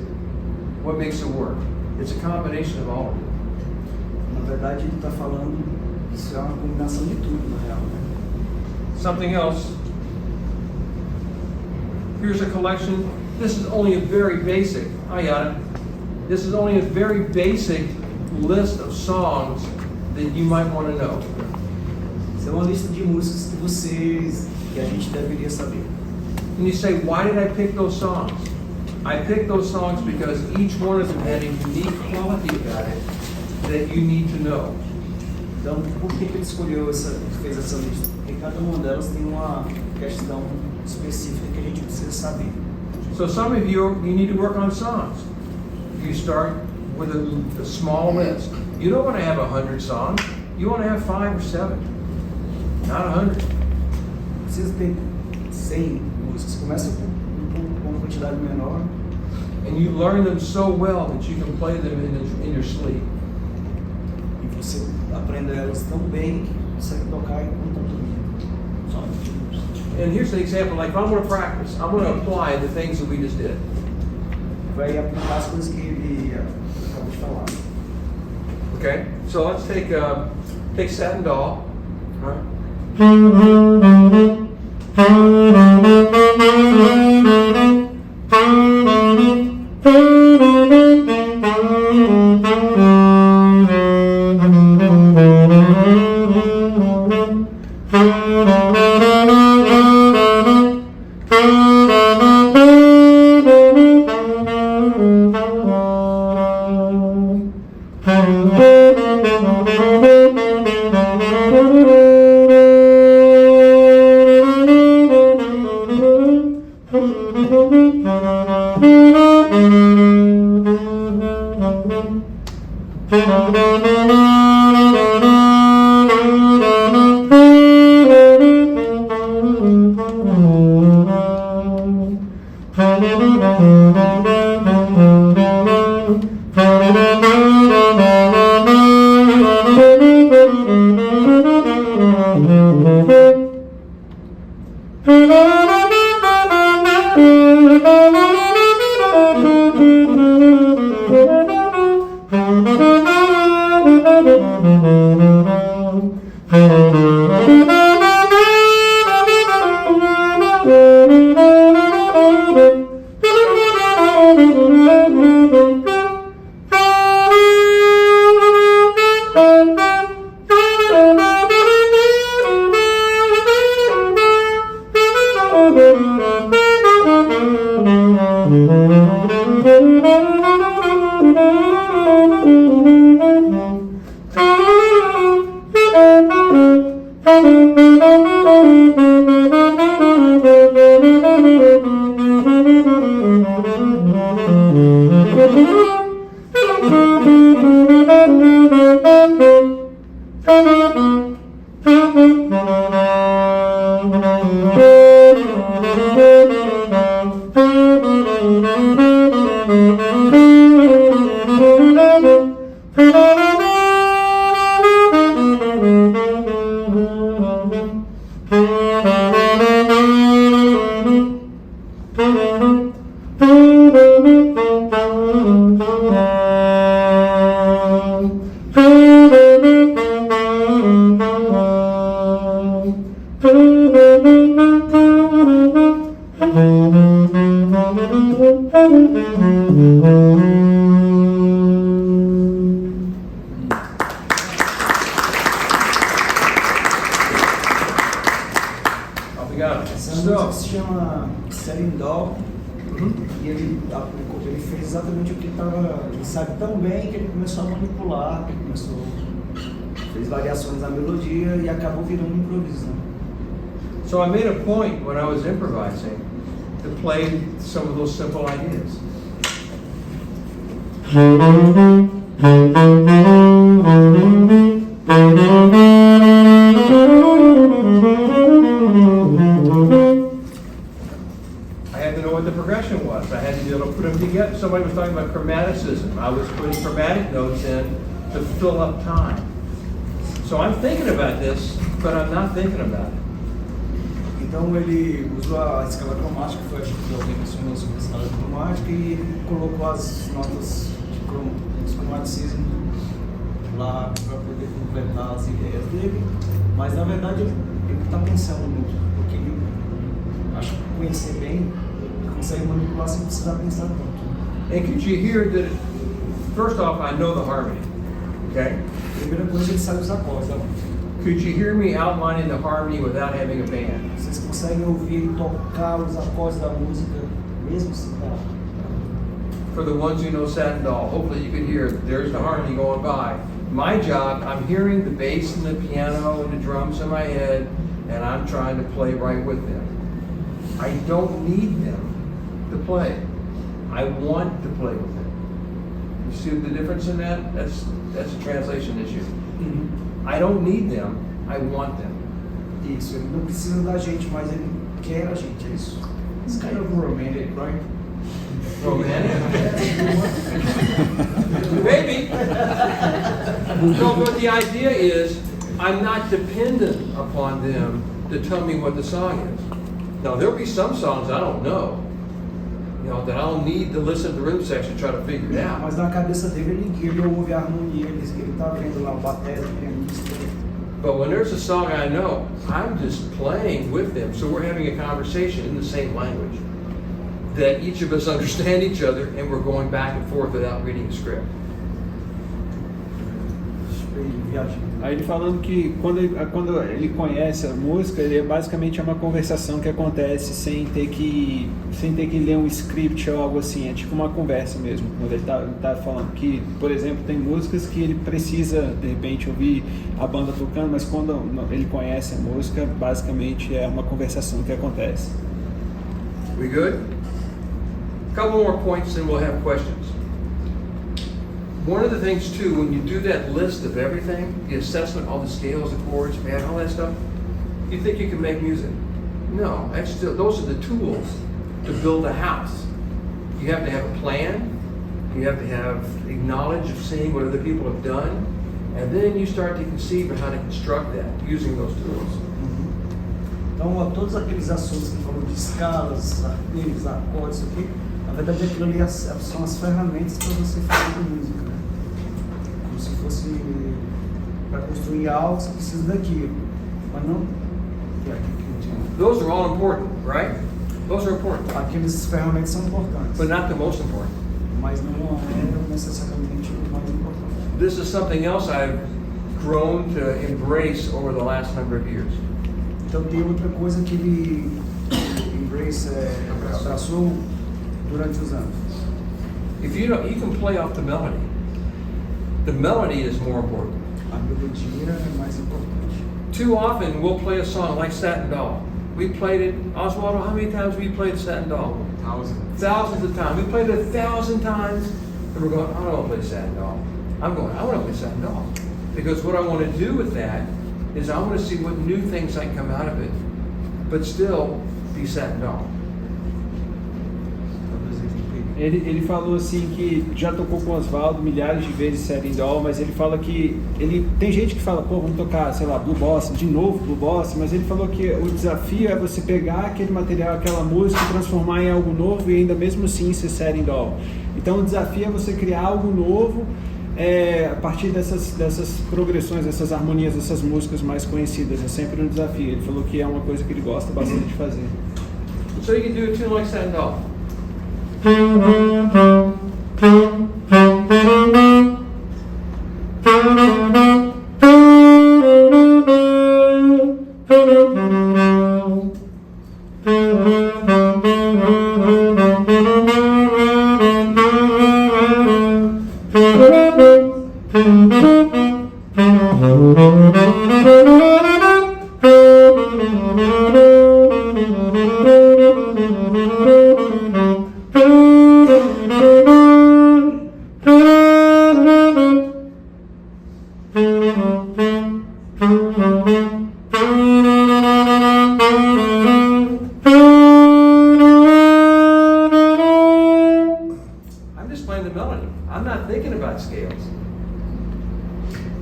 Speaker 1: What makes it work? It's a combination of all of it.
Speaker 2: Na verdade, ele está falando, isso é uma combinação de tudo, na real. Né?
Speaker 1: Something else. Here's a collection. This is only a very basic. I got it. This is only a very basic list of songs that you might want to know.
Speaker 2: Isso é uma lista de músicas que a gente deveria saber.
Speaker 1: And you say, why did I pick those songs? I picked those songs because each one of them had a unique quality about it that you need to know.
Speaker 2: Então, por que ele fez essa lista? Porque cada uma delas tem uma questão específica que a gente precisa saber.
Speaker 1: So some of you need to work on songs. You start with a small list. You don't want to have 100 songs. You want to have 5 or 7, not 100.
Speaker 2: Precisa ter 100 músicas. Começa com uma quantidade menor.
Speaker 1: And you learn them so well that you can play them in your sleep.
Speaker 2: E você aprende elas tão bem que consegue tocar enquanto está dormindo. Só.
Speaker 1: And here's an example, like if I'm going to practice, I'm going to apply the things that we just did.
Speaker 2: vai aplicar as coisas que ele acabou de falar.
Speaker 1: Okay, so let's take Satin Doll. All right.
Speaker 2: Essa música se chama Satin Doll e ele fez exatamente o que ele sabe tão bem que ele começou a manipular, fez variações na melodia e acabou virando um improviso.
Speaker 1: So I made a point when I was improvising to play some of those simple ideas. I had to know what the progression was. I had to be able to put them together. Somebody was talking about chromaticism. I was putting chromatic notes in to fill up time. So I'm thinking about this, but I'm not thinking about it.
Speaker 2: Então ele usou a escala cromática, foi acho que alguém mencionou sobre a escala cromática, e ele colocou as notas de cromaticismo lá para poder completar as ideias dele, mas na verdade ele está pensando muito, porque ele acho que conhecer bem, ele consegue manipular sem precisar pensar tanto.
Speaker 1: And could you hear that? First off, I know the harmony. Okay.
Speaker 2: Primeira coisa, ele sabe os acordes da música.
Speaker 1: Could you hear me outlining the harmony without having a band?
Speaker 2: Vocês conseguem ouvir ele tocar os acordes da música mesmo sem dar?
Speaker 1: For the ones who know Satin Doll, hopefully you can hear there's the harmony going by. My job, I'm hearing the bass and the piano and the drums in my head, and I'm trying to play right with them. I don't need them to play. I want to play with them. You see the difference in that? That's a translation issue. I don't need them, I want them.
Speaker 2: Isso, ele não precisa da gente, mas ele quer a gente, é isso. It's kind of romantic, right?
Speaker 1: Romantic? Maybe. No, but the idea is I'm not dependent upon them to tell me what the song is. Now, there'll be some songs I don't know. that I'll need to listen to the rhythm section and try to figure it out.
Speaker 2: Mas na cabeça dele, ele ouve a harmonia, ele tá vendo lá o batera, o pianista.
Speaker 1: But when there's a song I know, I'm just playing with them. So we're having a conversation in the same language that each of us understand each other, and we're going back and forth without reading the script.
Speaker 5: Aí ele falando que quando ele conhece a música, ele basicamente é uma conversação que acontece sem ter que ler um script ou algo assim, é tipo uma conversa mesmo. Quando ele tá falando que, por exemplo, tem músicas que ele precisa de repente ouvir a banda tocando, mas quando ele conhece a música, basicamente é uma conversação que acontece.
Speaker 1: We good? A couple more points and we'll have questions. One of the things too, when you do that list of everything, the assessment, all the scales, the chords, man, all that stuff, you think you can make music. No, those are the tools to build a house. You have to have a plan, you have to have a knowledge of seeing what other people have done, and then you start to conceive of how to construct that using those tools.
Speaker 2: Então, todos aqueles assuntos que falou de escalas, arpejos, acordes, aqui, na verdade aquilo ali são as ferramentas para você fazer música, né? Como se fosse para construir algo, você precisa daquilo, mas não que é aquilo que eu tinha.
Speaker 1: Those are all important, right? Those are important,
Speaker 2: Aqueles ferramentas são importantes,
Speaker 1: but not the most important.
Speaker 2: mas não é necessariamente o mais importante.
Speaker 1: This is something else I've grown to embrace over the last number of years.
Speaker 2: Então tem outra coisa que ele abraçou durante os anos.
Speaker 1: If you don't, you can play off the melody. The melody is more important.
Speaker 2: A melodia é mais importante.
Speaker 1: Too often we'll play a song like Satin Doll. We played it, Oswaldo, how many times have you played Satin Doll? Thousands of times. We played it 1,000 times and we're going, I don't want to play Satin Doll. I want to play Satin Doll. Because what I want to do with that is I want to see what new things I can come out of it, but still be Satin Doll.
Speaker 5: Ele falou assim que já tocou com o Oswaldo milhares de vezes Satin Doll, mas ele fala que tem gente que fala, pô, vamos tocar, sei lá, Blue Bossa, de novo Blue Bossa, mas ele falou que o desafio é você pegar aquele material, aquela música e transformar em algo novo e ainda mesmo assim ser Satin Doll. Então o desafio é você criar algo novo a partir dessas progressões, dessas harmonias, dessas músicas mais conhecidas. É sempre um desafio. Ele falou que é uma coisa que ele gosta bastante de fazer.
Speaker 1: So you can do a tune like Satin Doll.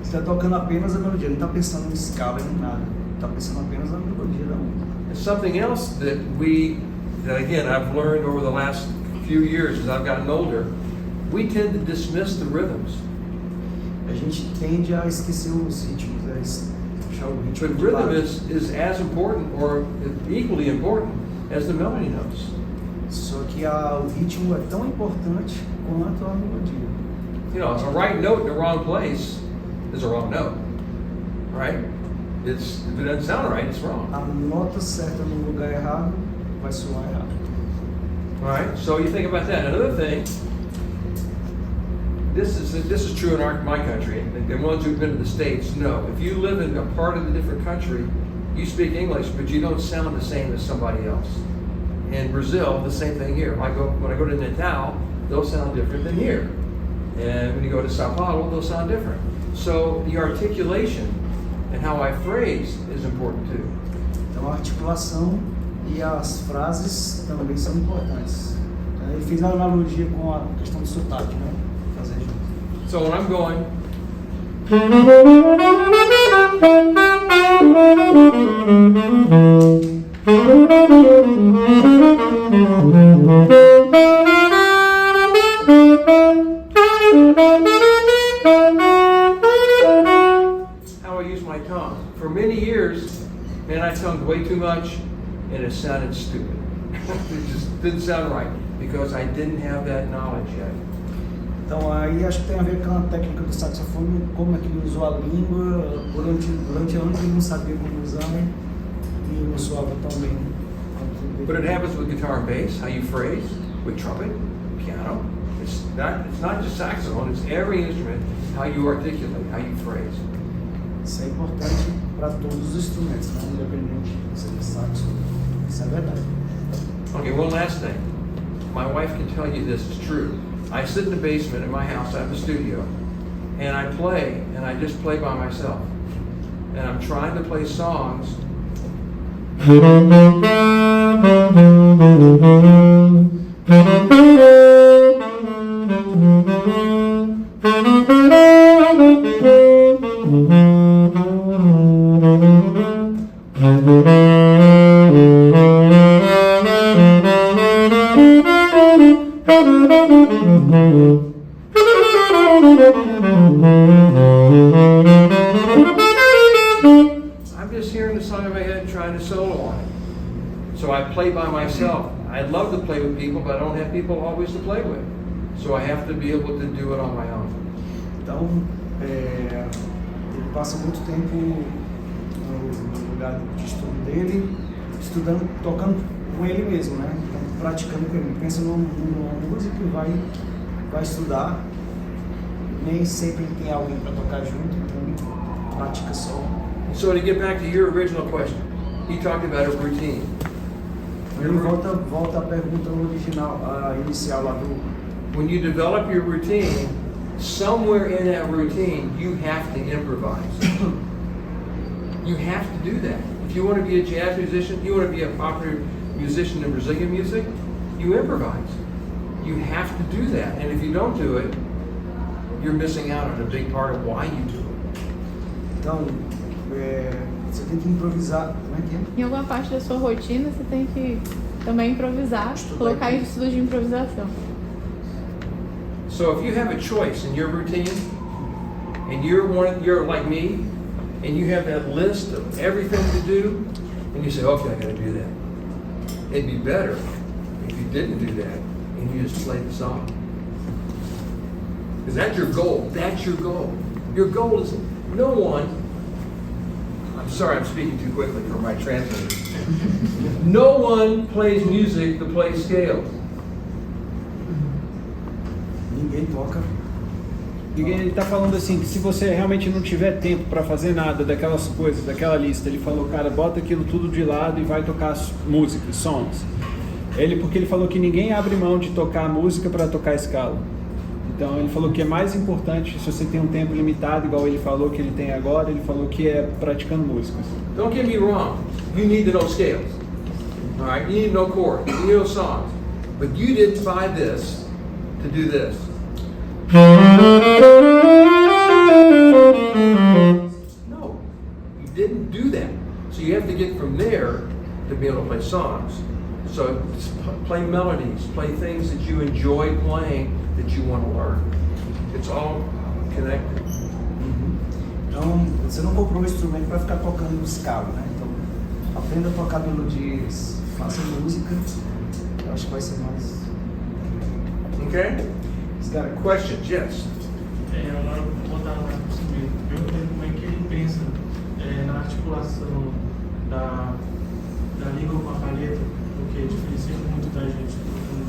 Speaker 2: Você está tocando apenas a melodia, não está pensando em escala nem nada. Está pensando apenas na melodia da música.
Speaker 1: Something else that again I've learned over the last few years as I've gotten older, we tend to dismiss the rhythms.
Speaker 2: A gente tende a esquecer os ritmos, deixar o ritmo
Speaker 1: But
Speaker 2: de
Speaker 1: rhythm
Speaker 2: lado.
Speaker 1: is as important or equally important as the melody notes.
Speaker 2: Só que o ritmo é tão importante quanto a melodia.
Speaker 1: You know, a right note in the wrong place is a wrong note, right? If it doesn't sound right, it's wrong.
Speaker 2: A nota certa no lugar errado vai soar errado.
Speaker 1: All right. So you think about that. Another thing. This is true in my country. The ones who've been to the States know. If you live in a part of a different country, you speak English, but you don't sound the same as somebody else. In Brazil, the same thing here. When I go to Natal, they'll sound different than here. And when you go to Sao Paulo, they'll sound different. So the articulation and how I phrase is important too.
Speaker 2: Então a articulação e as frases também são importantes. Ele fez a analogia com a questão do sotaque, né? Fazer junto.
Speaker 1: So when I'm going, How I use my tongue. For many years, man, I tongued way too much, and it sounded stupid. It just didn't sound right because I didn't have that knowledge yet.
Speaker 2: Então aí acho que tem a ver com a técnica do saxofone, como é que ele usou a língua durante anos ele não sabia como usar e não soava tão bem.
Speaker 1: But it happens with guitar and bass, how you phrase, with trumpet, piano. It's not just saxophone, it's every instrument, how you articulate, how you phrase.
Speaker 2: Isso é importante para todos os instrumentos, não independente se é saxo. Isso é verdade.
Speaker 1: Okay, one last thing. My wife can tell you this is true. I sit in the basement in my house, I have a studio, and I play, and I just play by myself. And I'm trying to play songs. I'm just hearing the song in my head and trying to solo on it. So I play by myself. I'd love to play with people, but I don't have people always to play with. So I have to be able to do it on my own.
Speaker 2: Então, ele passa muito tempo no lugar de estudo dele, estudando, tocando com ele mesmo, né? Então, praticando com ele. Pensa numa música e vai estudar. Nem sempre tem alguém para tocar junto, então pratica só.
Speaker 1: So to get back to your original question, he talked about a routine.
Speaker 2: Ele volta à pergunta original, a inicial lá do...
Speaker 1: When you develop your routine, somewhere in that routine, you have to improvise. You have to do that. If you want to be a jazz musician, you want to be a popular musician in Brazilian music, you improvise. You have to do that. And if you don't do it, you're missing out on a big part of why you do it.
Speaker 2: Então, você tem que improvisar. Como é que é?
Speaker 9: Em alguma parte da sua rotina, você tem que também improvisar, colocar em estudos de improvisação.
Speaker 1: So if you have a choice in your routine, and you're like me, and you have that list of everything to do, and you say, okay, I got to do that. It'd be better if you didn't do that and you just played the song. Because that's your goal. That's your goal. Your goal is no one. I'm sorry, I'm speaking too quickly for my translator. No one plays music to play scales.
Speaker 2: Ninguém toca.
Speaker 5: Ele está falando assim, que se você realmente não tiver tempo para fazer nada daquelas coisas, daquela lista, ele falou, cara, bota aquilo tudo de lado e vai tocar músicas, sons. Porque ele falou que ninguém abre mão de tocar música para tocar escala. Então ele falou que é mais importante, se você tem um tempo limitado, igual ele falou que ele tem agora, ele falou que é praticando músicas.
Speaker 1: Don't get me wrong. You need to know scales. All right? You need to know chords. You need to know songs. But you didn't buy this to do this. No, you didn't do that. So you have to get from there to be able to play songs. So play melodies, play things that you enjoy playing, that you want to learn. It's all connected.
Speaker 2: Então, você não comprou um instrumento para ficar tocando escala, né? Então, aprenda a tocar melodias, faça música. Eu acho que vai ser mais...
Speaker 1: Okay? Questions? Yes.
Speaker 3: Agora eu vou botar mais para saber. Eu entendo como é que ele pensa na articulação da língua com a palheta, porque diferencia muito da gente tocando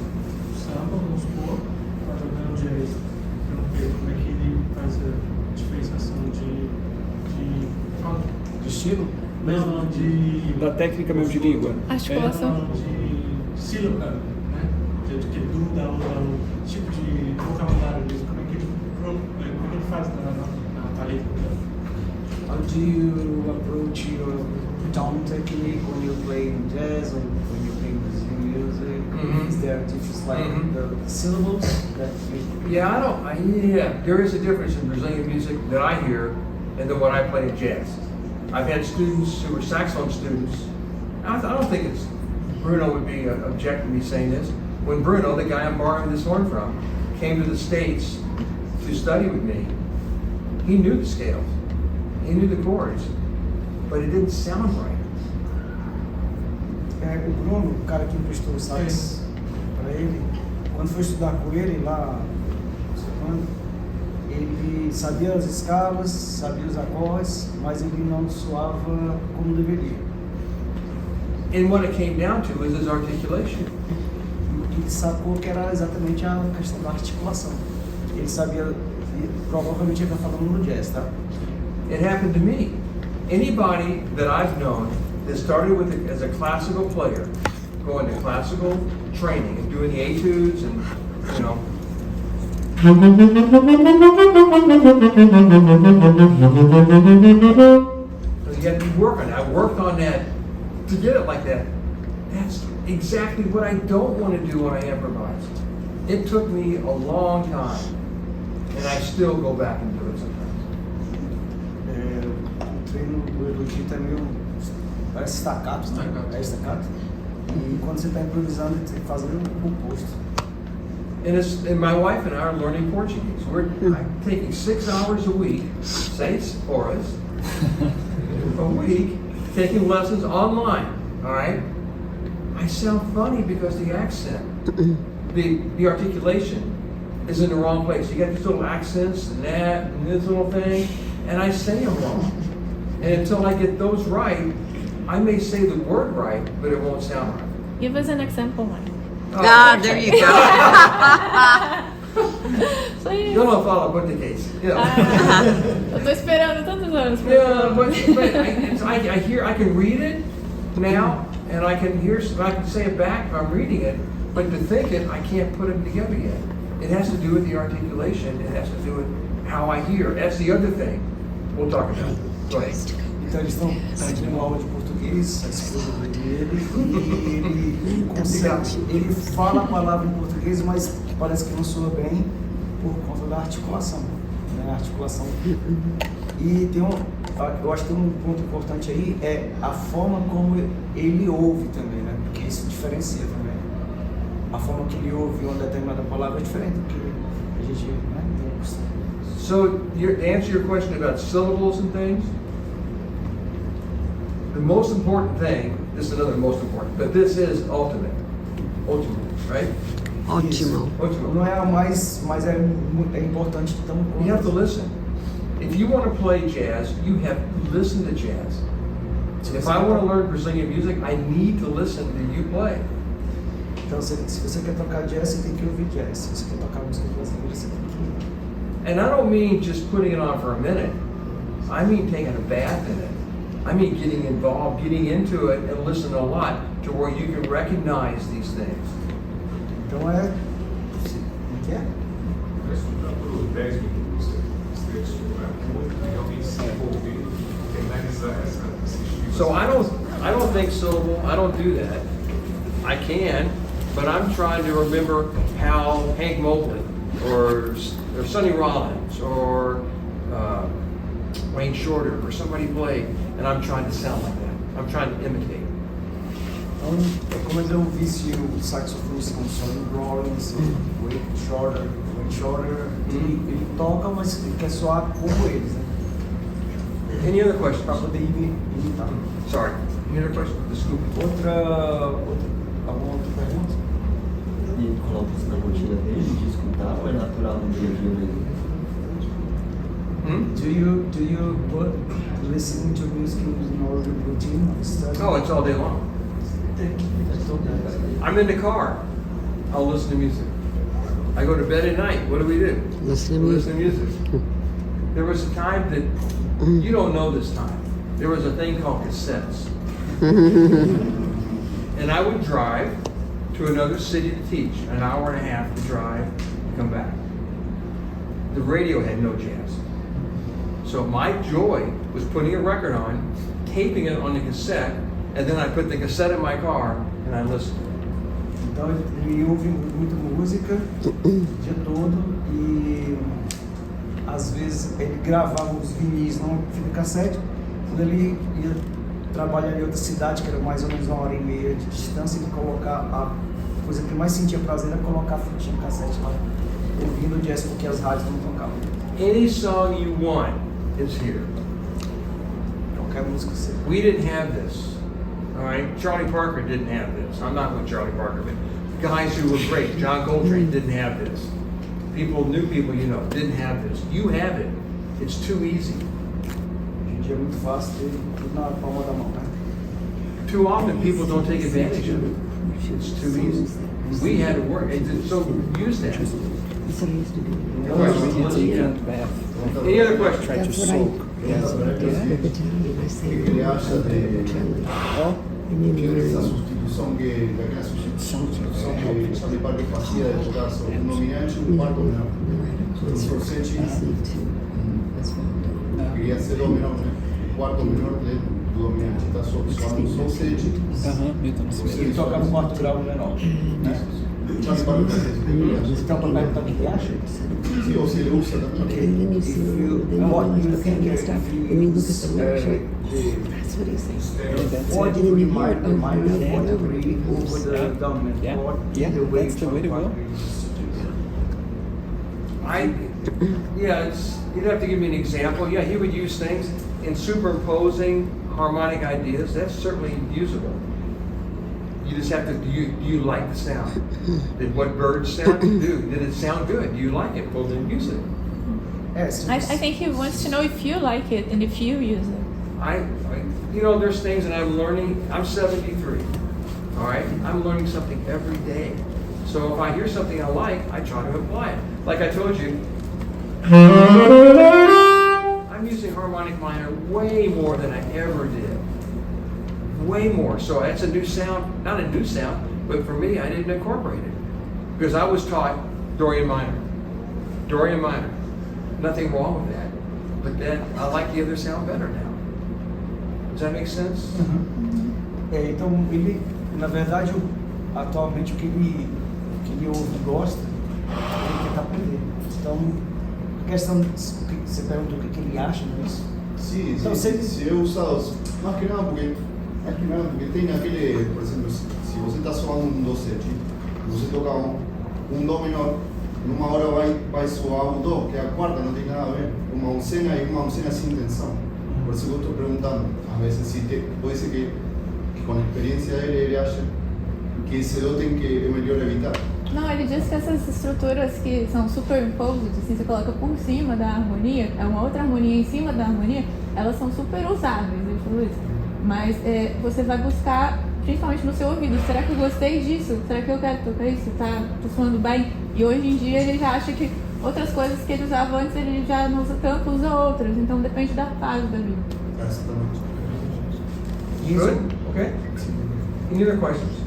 Speaker 3: samba, vamos supor, para tocando jazz. Eu não sei como é que ele faz a diferenciação de
Speaker 2: estilo?
Speaker 3: Não,
Speaker 5: da técnica mesmo de língua.
Speaker 9: Articulação.
Speaker 3: De sílaba, né? De dúvida, tipo de vocabulário mesmo. Como é que ele faz na paleta?
Speaker 2: How do you approach your tone technique when you play jazz or when you play Brazilian music?
Speaker 1: Mhm.
Speaker 2: Is there difference like
Speaker 1: Mhm.
Speaker 2: the syllables that you...
Speaker 1: Yeah, there is a difference in Brazilian music that I hear and then what I play in jazz. I've had students who were saxophone students. I don't think Bruno would be object to me saying this. When Bruno, the guy I'm borrowing this horn from, came to the States to study with me, he knew the scales, he knew the chords, but it didn't sound right.
Speaker 2: O Bruno, o cara que emprestou o sax para ele, quando foi estudar com ele lá, ele sabia as escalas, sabia os acordes, mas ele não soava como deveria.
Speaker 1: And what it came down to was his articulation.
Speaker 2: E ele sacou que era exatamente a questão da articulação. Ele sabia, provavelmente ele está falando no jazz, tá?
Speaker 1: It happened to me. Anybody that I've known that started as a classical player, going to classical training and doing the etudes and, you know, you have to work on it. I worked on that to get it like that. That's exactly what I don't want to do when I improvise. It took me a long time, and I still go back and do it sometimes.
Speaker 2: O treino do erudito é meio. Parece staccato, né? É staccato. E quando você está improvisando, você tem que fazer o oposto.
Speaker 1: And my wife and I are learning Portuguese. I'm taking 6 hours a week, 6 horas a week, taking lessons online. All right. I sound funny because the accent, the articulation is in the wrong place. You got these little accents and that and this little thing, and I say them wrong. And until I get those right, I may say the word right, but it won't sound right.
Speaker 9: Give us an example, Mike.
Speaker 8: There you go.
Speaker 9: Please.
Speaker 1: Eu não falo português.
Speaker 9: Eu tô esperando tantos anos pra
Speaker 1: Yeah, but I hear, I can read it now, and I can say it back if I'm reading it, but to think it, I can't put them together yet. It has to do with the articulation, it has to do with how I hear. That's the other thing we'll talk about. Go ahead.
Speaker 2: Então eles estão tendo aula de português, a esposa dele, e ele consegue, ele fala a palavra em português, mas parece que não soa bem por conta da articulação, né? A articulação. E tem eu acho que tem um ponto importante aí, é a forma como ele ouve também, né? Porque isso diferencia também. A forma que ele ouve uma determinada palavra é diferente do que a gente, né, tem o costume.
Speaker 1: So, to answer your question about syllables and things, the most important thing, this is another most important, but this is ultimate, right?
Speaker 8: Ótimo.
Speaker 1: Ultimate.
Speaker 2: Não é a mais, mas é importante tão quanto.
Speaker 1: You have to listen. If you want to play jazz, you have to listen to jazz. If I want to learn Brazilian music, I need to listen to you play.
Speaker 2: Então, se você quer tocar jazz, você tem que ouvir jazz. Se você quer tocar música brasileira, você tem que...
Speaker 1: And I don't mean just putting it on for a minute. I mean taking a bath in it. I mean getting involved, getting into it, and listening a lot to where you can recognize these things.
Speaker 2: Então é... O que é?
Speaker 10: Mas estudar por 10 minutos, você tem que estudar muito, realmente se envolver, internalizar esse estilo.
Speaker 1: So I don't think syllable, I don't do that. I can, but I'm trying to remember how Hank Mobley or Sonny Rollins or Wayne Shorter or somebody played, and I'm trying to sound like that. I'm trying to imitate.
Speaker 2: Então, é como eu ouvisse o saxofonista como Sonny Rollins, Wayne Shorter, ele toca, mas ele quer soar como eles, né?
Speaker 1: Any other questions?
Speaker 2: Para poder imitar.
Speaker 1: Sorry. Any other questions? The scoop.
Speaker 2: Alguma outra pergunta?
Speaker 11: E ele coloca isso na rotina dele, de escutar, ou é natural no dia a dia mesmo?
Speaker 2: Do you put listening to music in your routine?
Speaker 1: Oh, it's all day long. I'm in the car. I'll listen to music. I go to bed at night. What do?
Speaker 8: Listen to
Speaker 1: We listen to music. There was a time that, you don't know this time, there was a thing called cassettes. And I would drive to another city to teach, an hour and a half to drive and come back. The radio had no jazz. So my joy was putting a record on, taping it on the cassette, and then I put the cassette in my car and I listened.
Speaker 2: Então ele ouve muita música o dia todo e às vezes ele gravava os vinis numa fita cassete. Quando ele ia trabalhar em outra cidade, que era mais ou menos 1h30 de distância, ele colocava coisa que eu mais sentia prazer era colocar a fitinha cassete lá, ouvindo jazz porque as rádios não tocavam.
Speaker 1: Any song you want is here.
Speaker 2: Qualquer música você.
Speaker 1: We didn't have this. All right? Charlie Parker didn't have this. I'm not with Charlie Parker, but guys who were great, John Coltrane didn't have this. New people you know, didn't have this. You have it. It's too easy.
Speaker 2: Hoje em dia é muito fácil ter tudo na palma da mão, né?
Speaker 1: Too often people don't take advantage of it. It's too easy. We had to work. So use that. Any other questions?
Speaker 5: Try to
Speaker 8: That's what
Speaker 5: soak.
Speaker 8: That's what I did with Italian. I say,
Speaker 6: ¿Qué le hace de esa
Speaker 8: de...
Speaker 6: sustitución que de parte pasiva de tocar sobre un dominante y un quarto menor? Los Scorsetti quería ser do menor, né? O quarto menor do dominante está soando Scorsetti.
Speaker 5: Milton Nascimento.
Speaker 2: Ele tocava no quarto grau menor, né?
Speaker 6: Charlie Parker
Speaker 2: Então, para perguntar o que ele acha?
Speaker 6: sí, o se le usa también.
Speaker 8: And then you see
Speaker 2: What
Speaker 8: the
Speaker 2: you
Speaker 8: little
Speaker 2: think
Speaker 8: kind of stuff. When you look at the lecture, that's what he's saying.
Speaker 2: What
Speaker 8: And
Speaker 2: do
Speaker 8: then
Speaker 2: you
Speaker 8: you hear it
Speaker 2: mind the
Speaker 8: over
Speaker 2: mind
Speaker 8: and
Speaker 2: of what
Speaker 8: over
Speaker 2: you read over the dominant?
Speaker 5: Yeah.
Speaker 2: What
Speaker 5: Yeah,
Speaker 2: the way
Speaker 5: that's the way to go.
Speaker 1: You'd have to give me an example. Yeah, he would use things in superimposing harmonic ideas. That's certainly usable. You just have to, do you like the sound? Did what birds sound do? Did it sound good? Do you like it? Well, then use it.
Speaker 9: I think he wants to know if you like it and if you use it.
Speaker 1: There's things that I'm learning. I'm 73. All right? I'm learning something every day. So if I hear something I like, I try to apply it. Like I told you, I'm using harmonic minor way more than I ever did. Way more. So that's a new sound, not a new sound, but for me, I didn't incorporate it. Because I was taught Dorian minor. Dorian minor. Nothing wrong with that. But then I like the other sound better now. Does that make sense?
Speaker 2: Então, ele, na verdade, atualmente o que ele ouve e gosta, ele tenta aprender. Então, a questão, você perguntou o que ele acha, não é isso?
Speaker 6: Sí,
Speaker 2: Então,
Speaker 6: sí, eu he usado más que nada porque tem aquele, por exemplo, se você está soando um docete, você toca um dó menor, numa hora vai soar o dó, que é a quarta, não tem nada a ver, uma oncena e uma oncena sem tensão. Por isso que eu estou perguntando, às vezes se pode ser que com a experiência dele ele acha que esse dó tem que é melhor evitar.
Speaker 9: Não, ele diz que essas estruturas que são superimposed, assim, você coloca por cima da harmonia, é uma outra harmonia em cima da harmonia, elas são super usáveis, ele falou isso. Mas você vai buscar, principalmente no seu ouvido, será que eu gostei disso? Será que eu quero tocar isso? Tá soando bem? E hoje em dia ele já acha que outras coisas que ele usava antes, ele já não usa tanto, usa outras. Então depende da fase da vida.
Speaker 6: Exatamente.
Speaker 1: Good? Okay. Any other questions?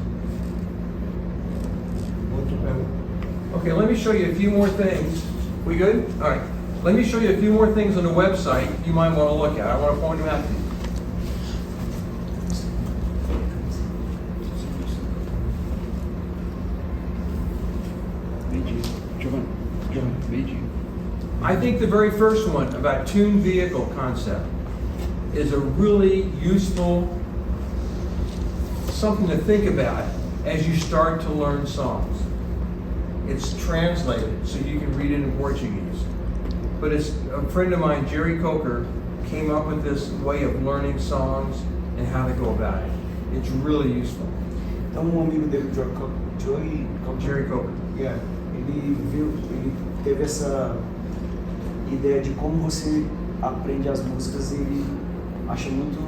Speaker 1: Okay, let me show you a few more things. We good? All right. Let me show you a few more things on the website you might want to look at. I want to point them out to you. I think the very first one about tuned vehicle concept is a really useful something to think about as you start to learn songs. It's translated so you can read it in Portuguese. But it's a friend of mine, Jerry Coker, came up with this way of learning songs and how to go about it. It's really useful.
Speaker 2: Então, amigo dele,
Speaker 1: Jerry Coker.
Speaker 2: Yeah, ele teve essa ideia de como você aprende as músicas e ele acha muito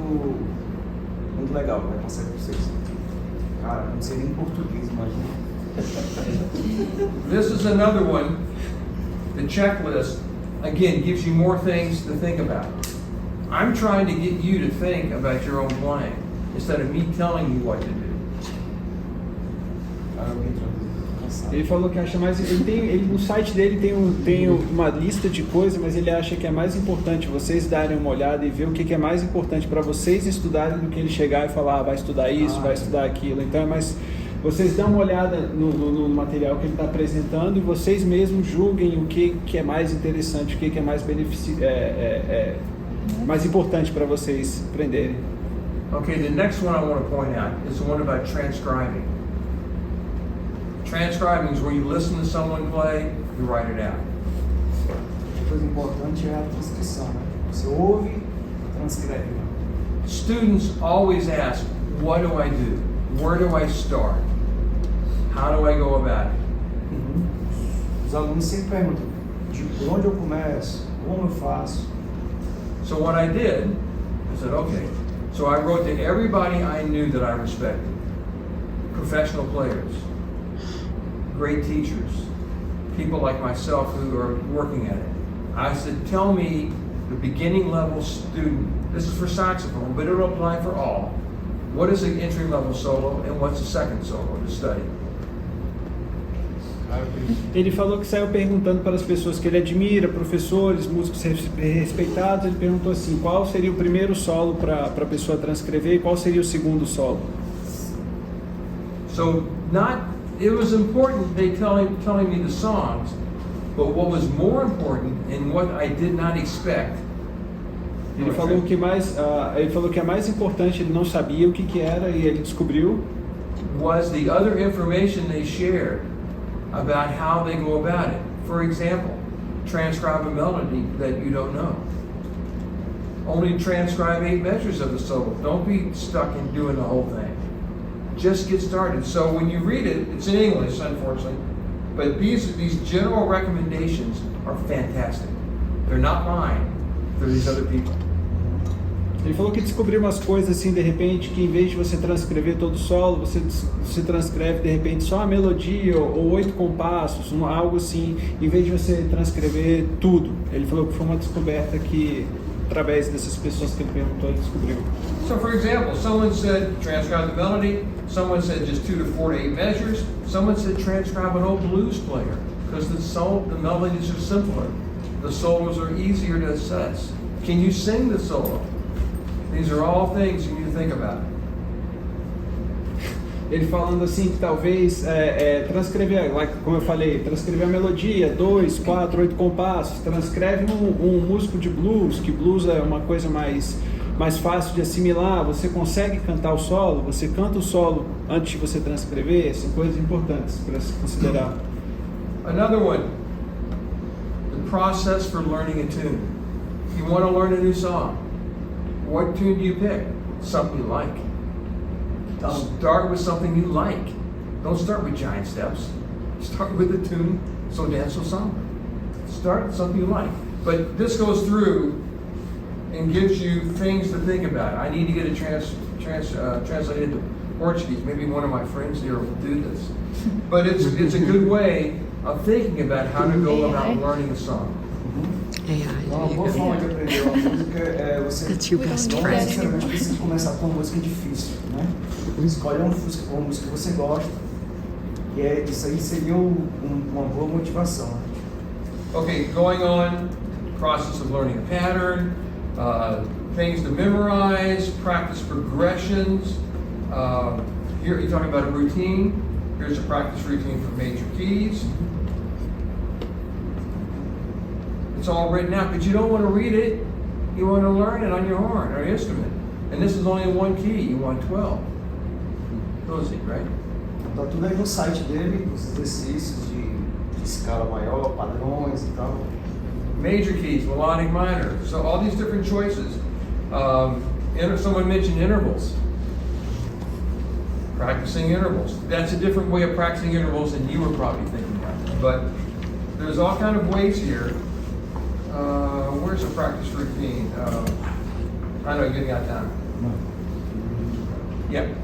Speaker 2: legal, vai passar para vocês. Cara, não sei nem português, imagina.
Speaker 1: This is another one. The checklist, again, gives you more things to think about. I'm trying to get you to think about your own playing instead of me telling you what to do.
Speaker 5: Ele falou que acha mais. No site dele tem uma lista de coisas, mas ele acha que é mais importante vocês darem uma olhada e ver o que é mais importante para vocês estudarem do que ele chegar e falar, vai estudar isso, vai estudar aquilo. Então é mais. Vocês dão uma olhada no material que ele está apresentando e vocês mesmos julguem o que é mais interessante, o que é mais mais importante para vocês aprenderem.
Speaker 1: Okay, the next one I want to point out is the one about transcribing. Transcribe means where you listen to someone play, you write it out.
Speaker 2: A coisa importante é a transcrição, né? Você ouve, transcreve.
Speaker 1: Students always ask, what do I do? Where do I start? How do I go about it?
Speaker 2: Os alunos sempre perguntam, por onde eu começo? Como eu faço?
Speaker 1: So what I did, I said, okay. So I wrote to everybody I knew that I respected. Professional players, great teachers, people like myself who are working at it. I said, tell me the beginning level student, this is for saxophone, but it'll apply for all. What is an entry level solo and what's a second solo to study?
Speaker 5: Ele falou que saiu perguntando para as pessoas que ele admira, professores, músicos respeitados. Ele perguntou assim, qual seria o primeiro solo para a pessoa transcrever e qual seria o segundo solo.
Speaker 1: So it was important they telling me the songs, but what was more important and what I did not expect.
Speaker 5: Ele falou que a mais importante ele não sabia o que era e ele descobriu.
Speaker 1: Was the other information they shared about how they go about it. For example, transcribe a melody that you don't know. Only transcribe 8 measures of the solo. Don't be stuck in doing the whole thing. Just get started. So when you read it, it's in English, unfortunately, but these general recommendations are fantastic. They're not mine, they're these other people.
Speaker 5: Ele falou que descobriu umas coisas assim, de repente, que em vez de você transcrever todo o solo, você transcreve de repente só a melodia ou 8 compassos, algo assim, em vez de você transcrever tudo. Ele falou que foi uma descoberta que, através dessas pessoas que ele perguntou, ele descobriu.
Speaker 1: So for example, someone said transcribe the melody, someone said just 2 to 4 to 8 measures, someone said transcribe an old blues player, because the melodies are simpler, the solos are easier to assess. Can you sing the solo? These are all things you need to think about.
Speaker 5: Ele falando assim que talvez transcrever, como eu falei, transcrever a melodia, 2, 4, 8 compassos, transcreve um músico de blues, que blues é uma coisa mais fácil de assimilar, você consegue cantar o solo, você canta o solo antes de você transcrever, são coisas importantes para se considerar.
Speaker 1: Another one, the process for learning a tune. You want to learn a new song. What tune do you pick? Something you like. Start with something you like. Don't start with giant steps. Start with the tune, so dance, so song. Start with something you like. But this goes through and gives you things to think about. I need to get it translated into Portuguese. Maybe one of my friends here will do this. But it's a good way of thinking about how to go about learning a song.
Speaker 2: Uma boa forma de aprender uma música é você não necessariamente precisa começar com uma música difícil, né? Escolhe uma música que você gosta e isso aí seria uma boa motivação.
Speaker 1: Okay, going on, process of learning a pattern, things to memorize, practice progressions. Here you're talking about a routine. Here's a practice routine for major keys. It's all written out, but you don't want to read it. You want to learn it on your horn or instrument. And this is only in 1 key. You want 12. Those it, right?
Speaker 2: Tá tudo aí no site dele, os exercícios de escala maior, padrões e tal.
Speaker 1: Major keys, melodic, minor. So all these different choices. Someone mentioned intervals. Practicing intervals. That's a different way of practicing intervals than you were probably thinking of. But there's all kind of ways here. Where's the practice routine? I know you're getting out of time. Yep.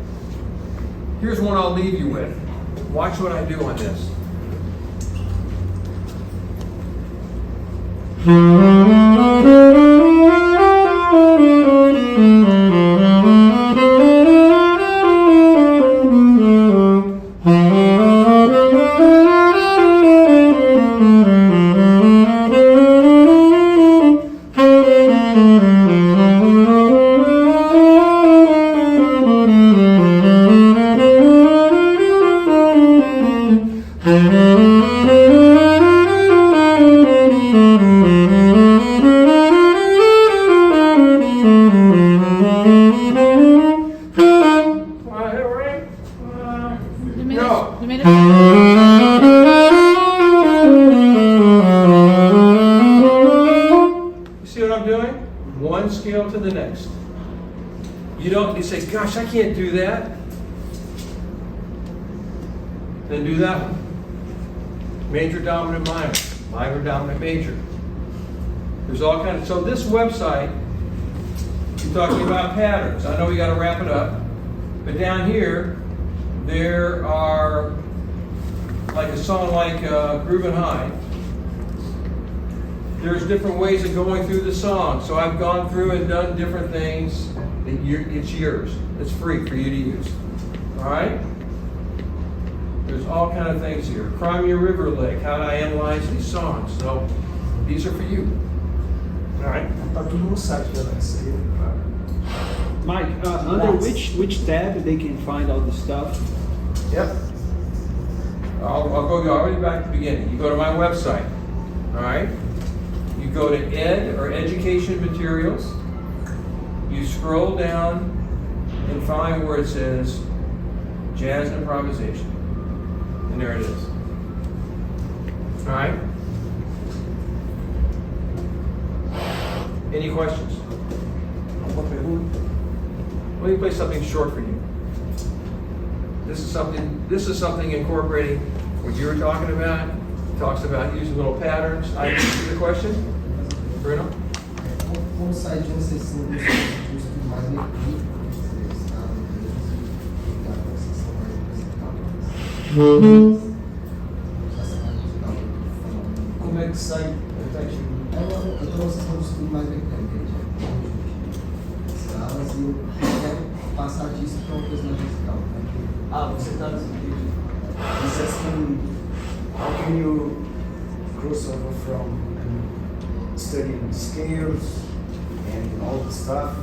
Speaker 1: Here's one I'll leave you with. Watch what I do on this. one scale to the next. You say, gosh, I can't do that. Then do that one. Major, dominant, minor. Minor, dominant, major. There's all kinds of, so this website, you're talking about patterns. I know we got to wrap it up. But down here, there are, like a song like Groovin' High, there's different ways of going through the song. So I've gone through and done different things. It's yours. It's free for you to use. All right? There's all kind of things here. Crimea River Lake, how to analyze these songs. So these are for you. All right?
Speaker 2: Tá tudo no site da Alex.
Speaker 5: Mike, under which tab they can find all the stuff?
Speaker 2: Yep.
Speaker 1: I'll go already back to the beginning. You go to my website. All right? You go to Ed or Education Materials. You scroll down and find where it says Jazz and Improvisation. And there it is. All right? Any questions? Let me play something short for you. This is something incorporating what you were talking about. It talks about using little patterns. I see the question, Bruno.
Speaker 7: Qual site vocês são dos que mais me vocês estavam vocês são mais
Speaker 2: Como é que sai?
Speaker 7: Então vocês estão estudando mais mecânica, escalas, e eu quero passar disso para uma coisa mais musical.
Speaker 2: Você está asking, how can you cross over from studying scales and all the stuff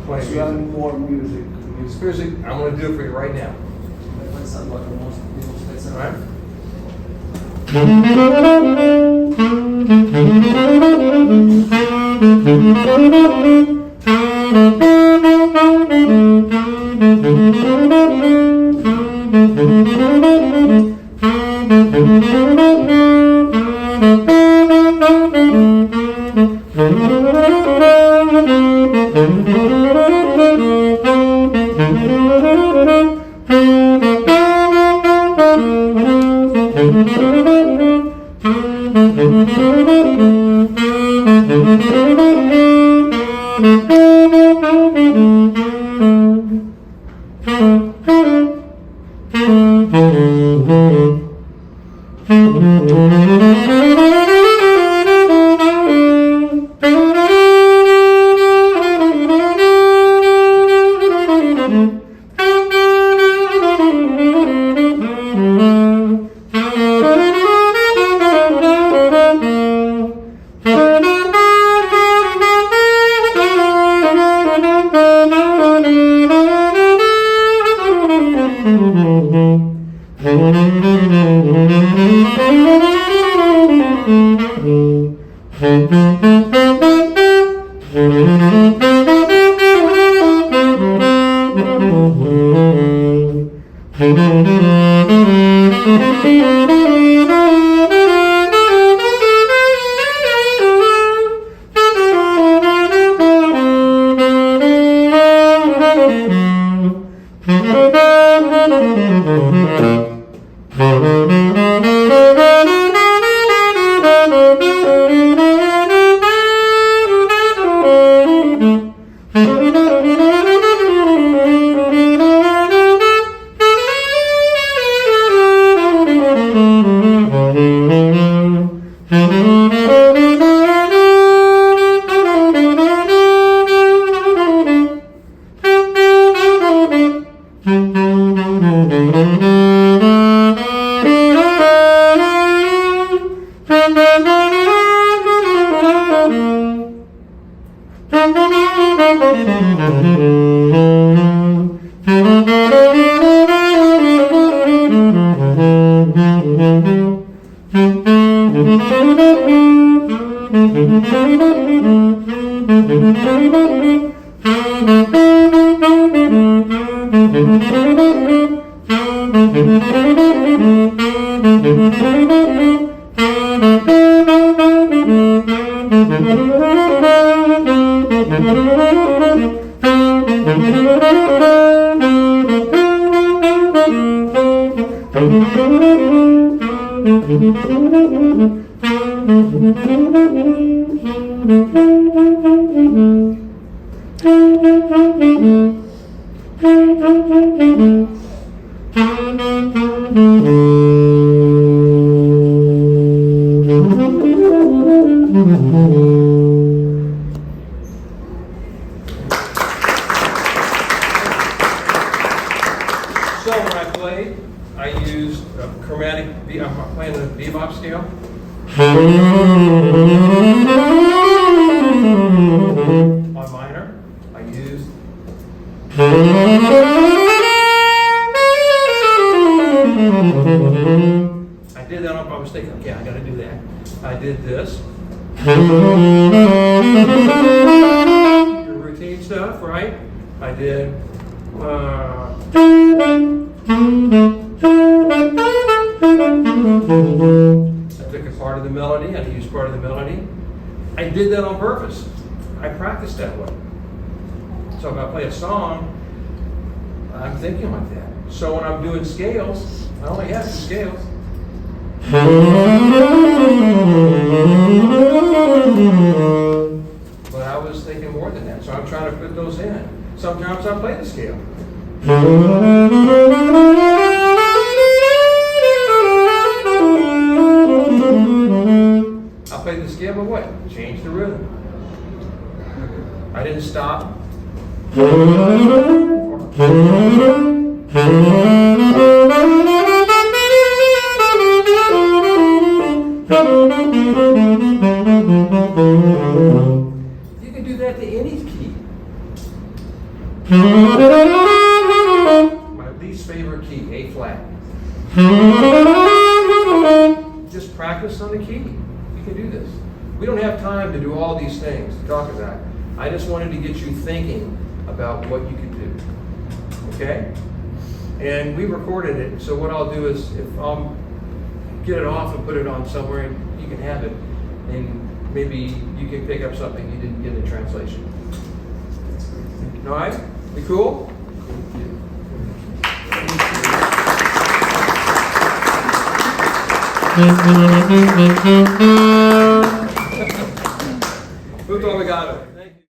Speaker 2: to learn more music?
Speaker 1: Music, I'm going to do it for you right now.
Speaker 7: Vai começar agora, eu vou começar
Speaker 1: All right?
Speaker 12: Thank you.
Speaker 1: So when I played, I used chromatic, I'm playing the bebop scale. On minor, I used. I did that I was thinking, okay, I gotta do that. I did this. Your routine stuff, right? I did. I took a part of the melody, I used part of the melody. I did that on purpose. I practiced that way. So if I play a song, I'm thinking like that. So when I'm doing scales, I only have 2 scales. But I was thinking more than that, so I'm trying to put those in. Sometimes I play the scale. I played the scale, but what? Change the rhythm. I didn't stop. You can do that to any key. My least favorite key, A flat. Just practice on the key. You can do this. We don't have time to do all these things to talk about. I just wanted to get you thinking about what you could do. Okay? And we recorded it, so what I'll do is if I'll get it off and put it on somewhere and you can have it, and maybe you can pick up something you didn't get in translation. All right? We cool? Muito obrigado. Thank you.